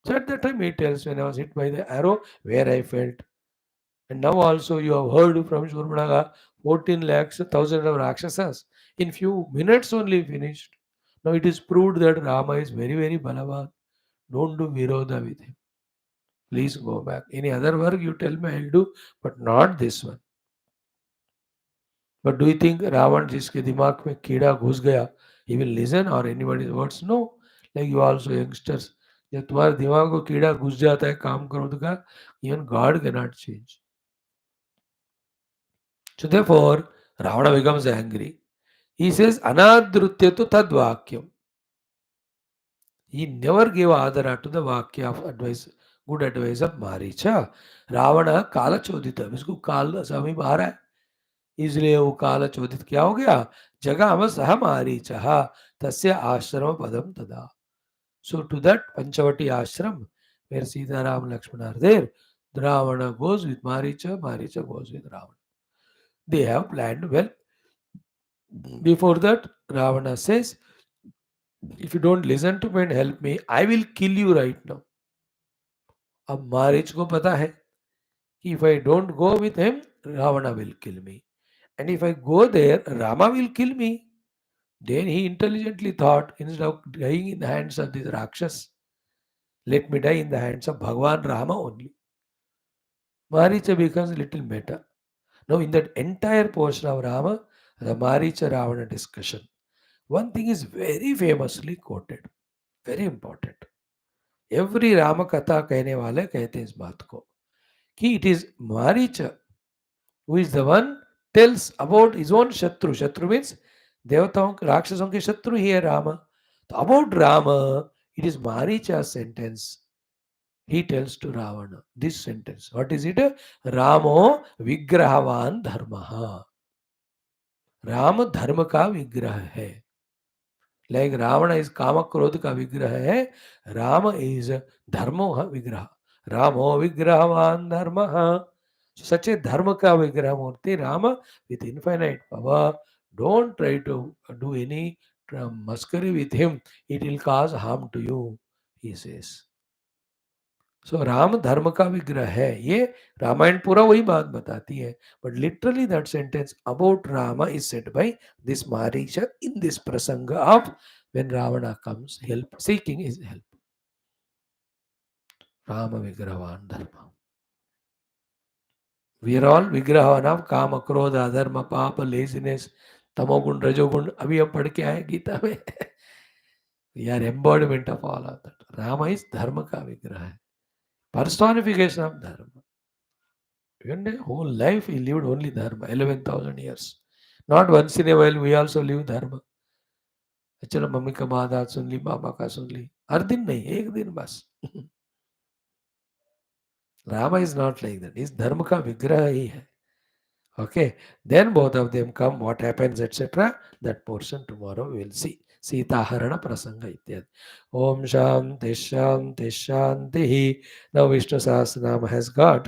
So at that time he tells, when I was hit by the arrow, where I felt. And now also you have heard from Shurmanaga, 14 lakhs, thousands of Rakshasas. In few minutes only finished. Now it is proved that Rama is very balavan. Don't do virodha with him. Please go back. Any other work you tell me I'll do, but not this one. But do you think Ravan जिसके दिमाग में कीड़ा घुस गया, he will listen or anybody's words? No. Like you also youngsters, जब तुम्हारे दिमाग को कीड़ा घुस जाता है काम करो तो क्या, even God cannot change. So therefore, Ravana becomes angry. He says, Anadrutyatu tadvakyam. He never gave adara to the vakya of advice, good advice of Maricha. Ravana kala chodita. इसको काल समीप आ रहा है. इसलिए वो काल चोदित क्या हो गया, जगह हम सह मारीचः तस्य आश्रम पदम तदा. So to that Panchavati ashram where Sitaram Lakshmana are there, Ravana goes with Maricha, Maricha goes with Ravana. They have planned well. Before that, Ravana says, if you don't listen to me and help me, I will kill you right now. अब मारीच को पता है कि if I don't go with him, Ravana will kill me. And if I go there, Rama will kill me. Then he intelligently thought, instead of dying in the hands of this Rakshas, let me die in the hands of Bhagwan Rama only. Maricha becomes little meta. Now, in that entire portion of Rama, the Maricha Ravana discussion, one thing is very famously quoted, very important. Every Rama Katha कहने वाले कहते हैं इस बात को कि it is Maricha who is the one tells about his own Shatru. Shatru means देवताओं राक्षसों के शत्रु ही है रामा. तो about Rama, it is Maricha's sentence. He tells to Ravana this sentence. What is it? Ramo vigrahavan dharmaha. Ram धर्म का विग्रह है. Like Ravana is kama krodha ka vigraha hai, Rama is dharmo vigraha. Ramo vigrahavan dharmaha. So such a dharma ka vigraha murti Rama with infinite power. Don't try to do any masquerie with him. It will cause harm to you, he says. सो राम धर्म का विग्रह है. ये रामायण पूरा वही बात बताती है. But literally that sentence about Ram is said by this Maricha in this prasang of when Ravana comes help seeking his help. Ram vigrahavan dharma. We are all vigrahavan of kama krodha अधर्म पाप लेजीनेस तमोगुण रजोगुण. अभी हम पढ़ के आए गीता में. We are embodiment of all of that. Ram is धर्म का विग्रह है, personification of dharma. Even the whole life he lived only dharma, 11,000 years. Not once in a while we also live dharma. चलो मम्मी का बात आज सुन ली, पापा का सुन ली. हर दिन नहीं, एक दिन बस. Rama is not like that. He's dharma का विग्रह ही है. Okay. Then both of them come. What happens, etc. That portion tomorrow we will see. Sita Harana Prasanga ityad. Om Shanti Shanti Shanti. Now Vishnu Sahasranama has got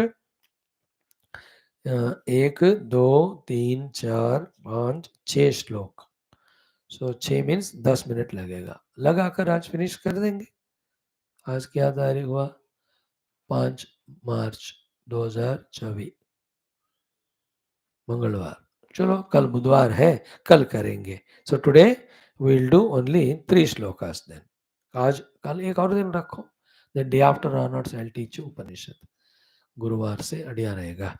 1, 2, 3, 4, 5, 6 श्लोक. सो 6 means 10 minute लगेगा. लगाकर आज finish कर देंगे. आज क्या तारीख हुआ? 5 मार्च 2024 मंगलवार. चलो कल बुधवार है, कल करेंगे. So today we will do only 3 shlokas then. आज कल एक और दिन रखो. Then day after onwards I will teach you Upanishad. गुरुवार से अड़िया रहेगा.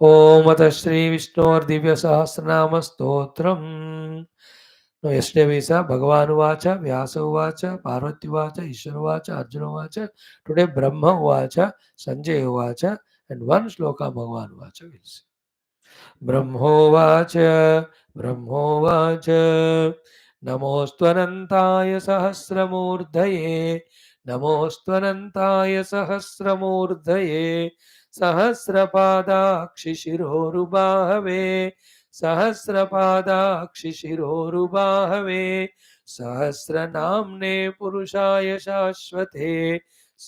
ओम अथ श्री विष्णु और दिव्य सहस्रनाम stotram. No, yesterday we saw Bhagavan Uvacha, Vyasa Uvacha, Parvati Uvacha, Ishwara Uvacha, Arjuna Uvacha. Today Brahma Uvacha, Sanjay Uvacha, and one shloka Bhagavan Uvacha will see. ब्रह्मोवाच ब्रह्मोवाच नमोऽस्त्वनन्ताय सहस्रमूर्धये नमोऽस्त्वनन्ताय सहस्रमूर्धये सहस्रपादाक्षिशिरोरुबाहवे सहस्रपादाक्षिशिरोरुबाहवे सहस्रनाम्ने पुरुषाय शाश्वते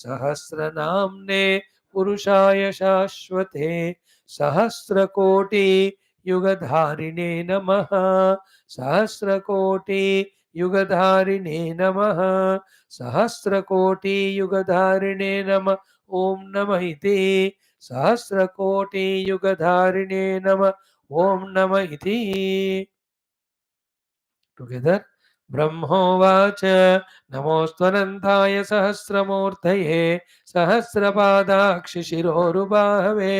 सहस्रनाम्ने पुरुषाय शाश्वते सहस्रकोटि युगधारिणे नमः सहस्रकोटि युगधारिणे नमः सहस्रकोटि युगधारिणे नमः ओम नमः इति सहस्रकोटि युगधारिणे नमः ओम नमः इति. टुगेदर ब्रह्मोवाच नमोऽस्त्वनन्ताय सहस्रमूर्तये सहस्रपादाक्षिशिरोरुबाहवे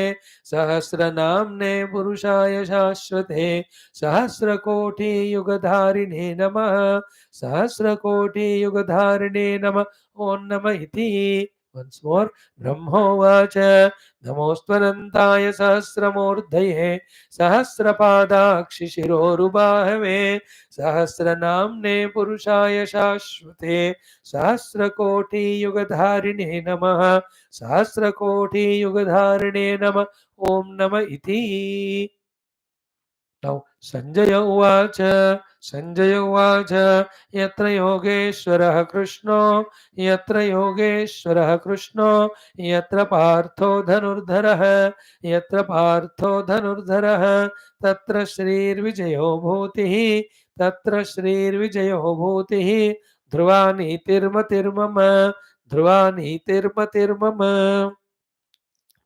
सहस्रनाम्ने पुरुषाय शाश्वते सहस्रकोटियुगधारिणे नमः सहस्रकोटियुगधारिणे नमः ॐ नमः इति. Once more, ब्रह्मोवाच नमोऽस्त्वनन्ताय सहस्रमूर्धये सहस्रपादाक्षिशिरोरुबाहवे सहस्रनाम्ने पुरुषाय शाश्वते सहस्रकोटियुगधारिणे नमः सहस्रकोटियुगधारिणे नमः ॐ नमः इति. Now Sanjay Uvacha Yatra Yogeshwarah Krishno Yatra Partho Dhanurdharah Tatra Shrir Vijayo Bhutihi Dhruvani Tirma.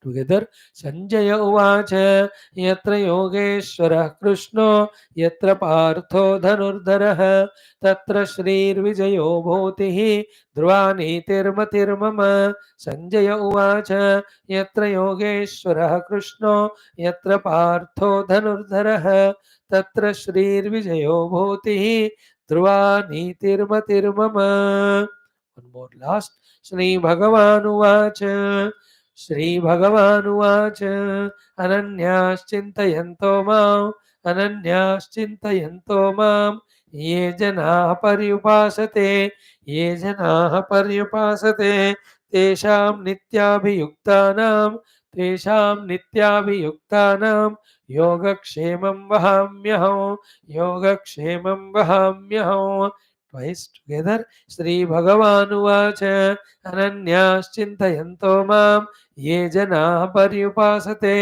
Together, Sanjaya Uvacha Yatra Yogeshwarah Krishno Yatra Partho Dhanurdharah Tatra Shrir Vijayo Bhutihi Dhruvani Tirma. Sanjaya Uvacha Yatra Yogeshwarah Krishno Yatra Partho Dhanurdharah Tatra Shrir Vijayo Bhutihi Dhruvani Tirma. One more last. Shri Bhagavan Uvacha Shri Bhagavanuvach Ananyāścintayanto mam ye janāh paryupāsate tesham nityabhiyuktānam yogakshemam vahamyaham. Twice together. Shri Bhagavanuvach Ananyāścintayanto mam ये जना पर्युपासते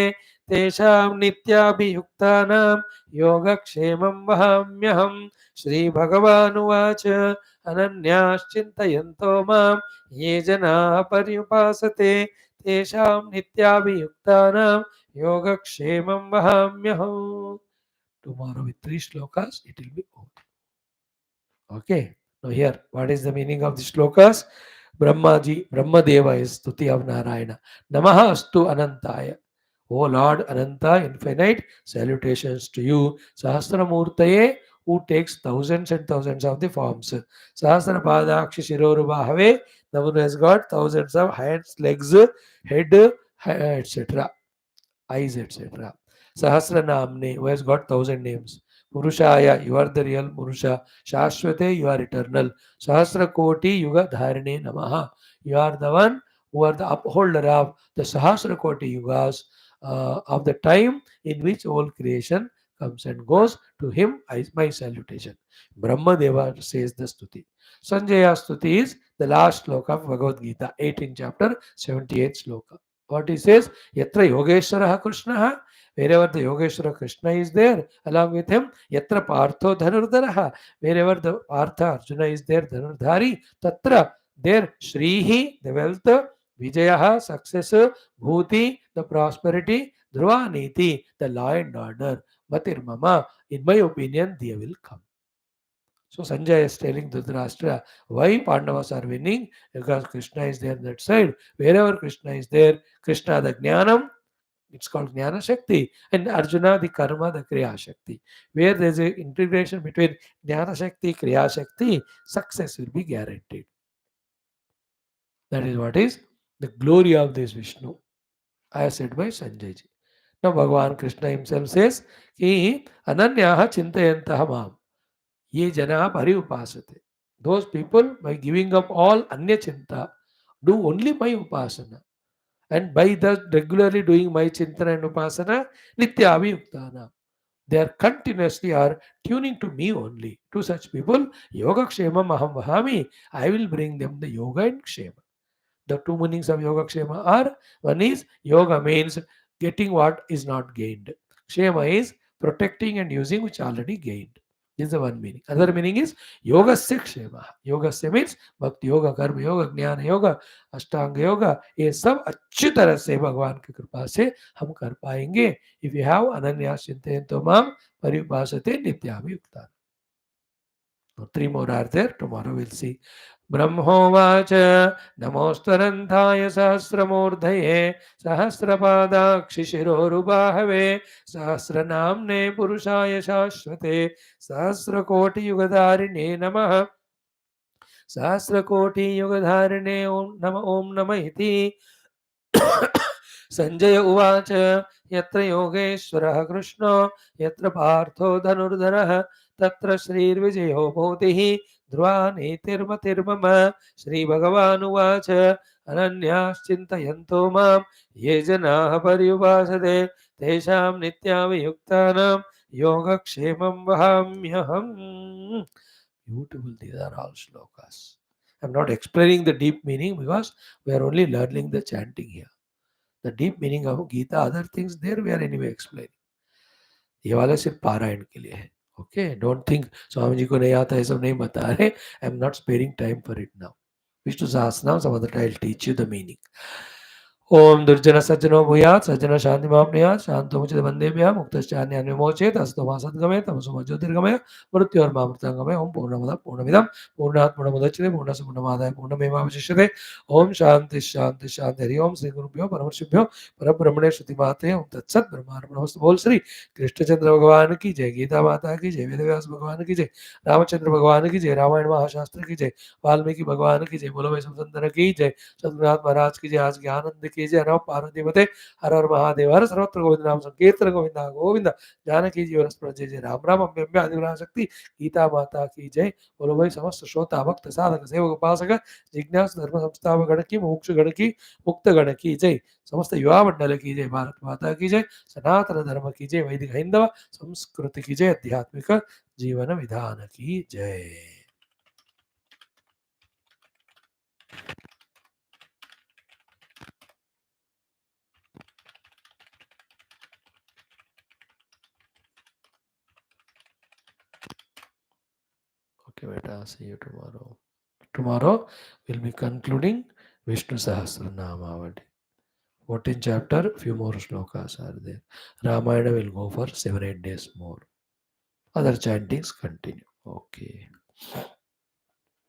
तेषां नित्याभियुक्तानां योगक्षेमं वहाम्यहम्. श्री भगवानुवाच अनन्याश्चिन्तयन्तो मां ये जनाः पर्युपासते तेषां नित्याभियुक्तानां योगक्षेमं वहाम्यहम्. Tomorrow with 3 shlokas it will be over. Okay. Now here, what is the meaning of the shlokas? Brahmadeva is Stuti of Narayana. Namaha astu Anantaya. O Lord Ananta, infinite, salutations to you. Sahasramurtaye, who takes thousands and thousands of the forms. Sahasrapadakshi Shirorubahave, the one who has got thousands of hands, legs, head, etc. Eyes, etc. Sahasranamne, who has got 1,000 names. Purushaya, you are the real Purusha. Shashwate, you are eternal. Sahasra Koti Yuga Dharine Namaha. You are the one who are the upholder of the Sahasra Koti Yugas, of the time in which all creation comes and goes. To him is my salutation. Brahmadeva says the Stuti. Sanjaya Stuti is the last sloka of Bhagavad Gita, 18th chapter, 78th sloka. What he says, Yatra Yogeshwara Krishna, wherever the Yogeshwara Krishna is there, along with him, Yatra Partho Dhanurdharaha, wherever the Partha Arjuna is there, Dhanurdhari, Tatra, there Shrihi, the wealth, Vijaya, success, Bhuti, the prosperity, Dhruva Niti, the law and order, Matir Mama, in my opinion, they will come. So Sanjay is telling Dhritarashtra why Pandavas are winning because Krishna is there on that side. Wherever Krishna is there, Krishna the Jnanam, it's called Jnana Shakti, and Arjuna the Karma, the Kriya Shakti. Where there is a integration between Jnana Shakti, Kriya Shakti, success will be guaranteed. That is what is the glory of this Vishnu, as said by Sanjay ji. Now Bhagavan Krishna himself says, कि अनन्याः चिन्तयन्तः माम् ये जना परिउपासते. Those people, by giving up all anya chinta, do only my upasana. And by that regularly doing my chintana and upasana, nitya abhiyuktana. They are continuously are tuning to me only. To such people, yoga kshema maham vahami, I will bring them the yoga and kshema. The two meanings of yoga kshema are, one is yoga means getting what is not gained. Kshema is protecting and using which already gained. This is the one meaning. Another meaning is yoga se kshema. Yoga se means bhakti yoga, karma yoga, ज्ञान yoga, अष्टांग योगा. ये सब अच्छी तरह से भगवान की कृपा से हम कर पाएंगे. If you have अनन्या चिंतयन्तो माम परिउपासते नित्याभियुक्ता. Three more are there. Tomorrow we'll see. ब्रह्मोवाच नमोस्तरन्थाय सहस्रमूर्धये सहस्रपादाक्षिशिरोरुबाहवे सहस्रनाम्ने पुरुषाय शाश्वते सहस्रकोटियुगधारिणे नमः सहस्रकोटियुगधारिणे ॐ नमः इति संजय उवाच यत्र योगेश्वरः कृष्णो यत्र पार्थो धनुर्धरः तत्र श्रीर्विजयो भूतिः ध्रुवा नीतिर्मतिर्मम. श्रीभगवानुवाच अनन्याश्चिन्तयन्तो मां ये जनाः पर्युपासते तेषां नित्याभियुक्तानां योगक्षेमं वहाम्यहम्. Beautiful, these are all shlokas. I'm not explaining the deep meaning because we are only learning the chanting here. The deep meaning of Gita, other things there we are anyway explaining. ये वाला सिर्फ पारायण के लिए है. Okay, don't think Swami ji को नहीं आता है सब नहीं बता रहे. आई am not sparing time for it now. Vishnu Sahasranama some other time I'll teach you the meaning. ओम दुर्जन सज्जनो भूयात् सज्जन शांति मापनुयात् शांतो मुचित बंदेभ्यः मुक्तश्चान्यान् विमोचयेत् अस्तो मा सद्गमय तमसो मा ज्योतिर्गमय मृत्योर्मामृतांगमय. ओम पूर्णमदः पूर्णमिदं पूर्णात् पूर्णमुदच्यते पूर्णस्य पूर्णमादाय पूर्णमेवावशिष्यते. ओम शांति शांति शांति. हरि ओम. श्री गुरुभ्यो परमर्षिभ्यो परब्रह्मणे श्रुतिमाते. ओम तत्सत्. ब्रह्मार्पणमस्तु. बोल श्री कृष्णचंद्र भगवान की जय. गीता माता की जय. वेदव्यास भगवान की जय. रामचंद्र भगवान की जय. रामायण महाशास्त्र की जय. वाल्मीकि भगवान की जय. बोलो भाई संतन की जय. सद्गुरुनाथ महाराज की जय. आज के आनंद की जय. नमः पार्वती पते. हर हर महादेव. हर सर्वत्र गोविंद नाम संकीर्तन. गोविंदा गोविंद. जानकी जीवन स्मरण. जय जय राम राम. अम्बे अम्बे आदिग्रह शक्ति. गीता माता की जय. बोलो भाई समस्त श्रोता भक्त साधक सेवक उपासक जिज्ञास धर्म संस्थापक गण की मोक्ष गण की मुक्त गण की जय. समस्त युवा मंडल की जय. भारत माता की जय. सनातन धर्म की जय. वैदिक हिंदव संस्कृति की जय. आध्यात्मिक जीवन विधान की जय. Okay, beta, see you tomorrow. Tomorrow we'll be concluding Vishnu Sahasranama. 14th chapter, few more shlokas are there. Ramayana will go for 7-8 days more. Other chantings continue. Okay.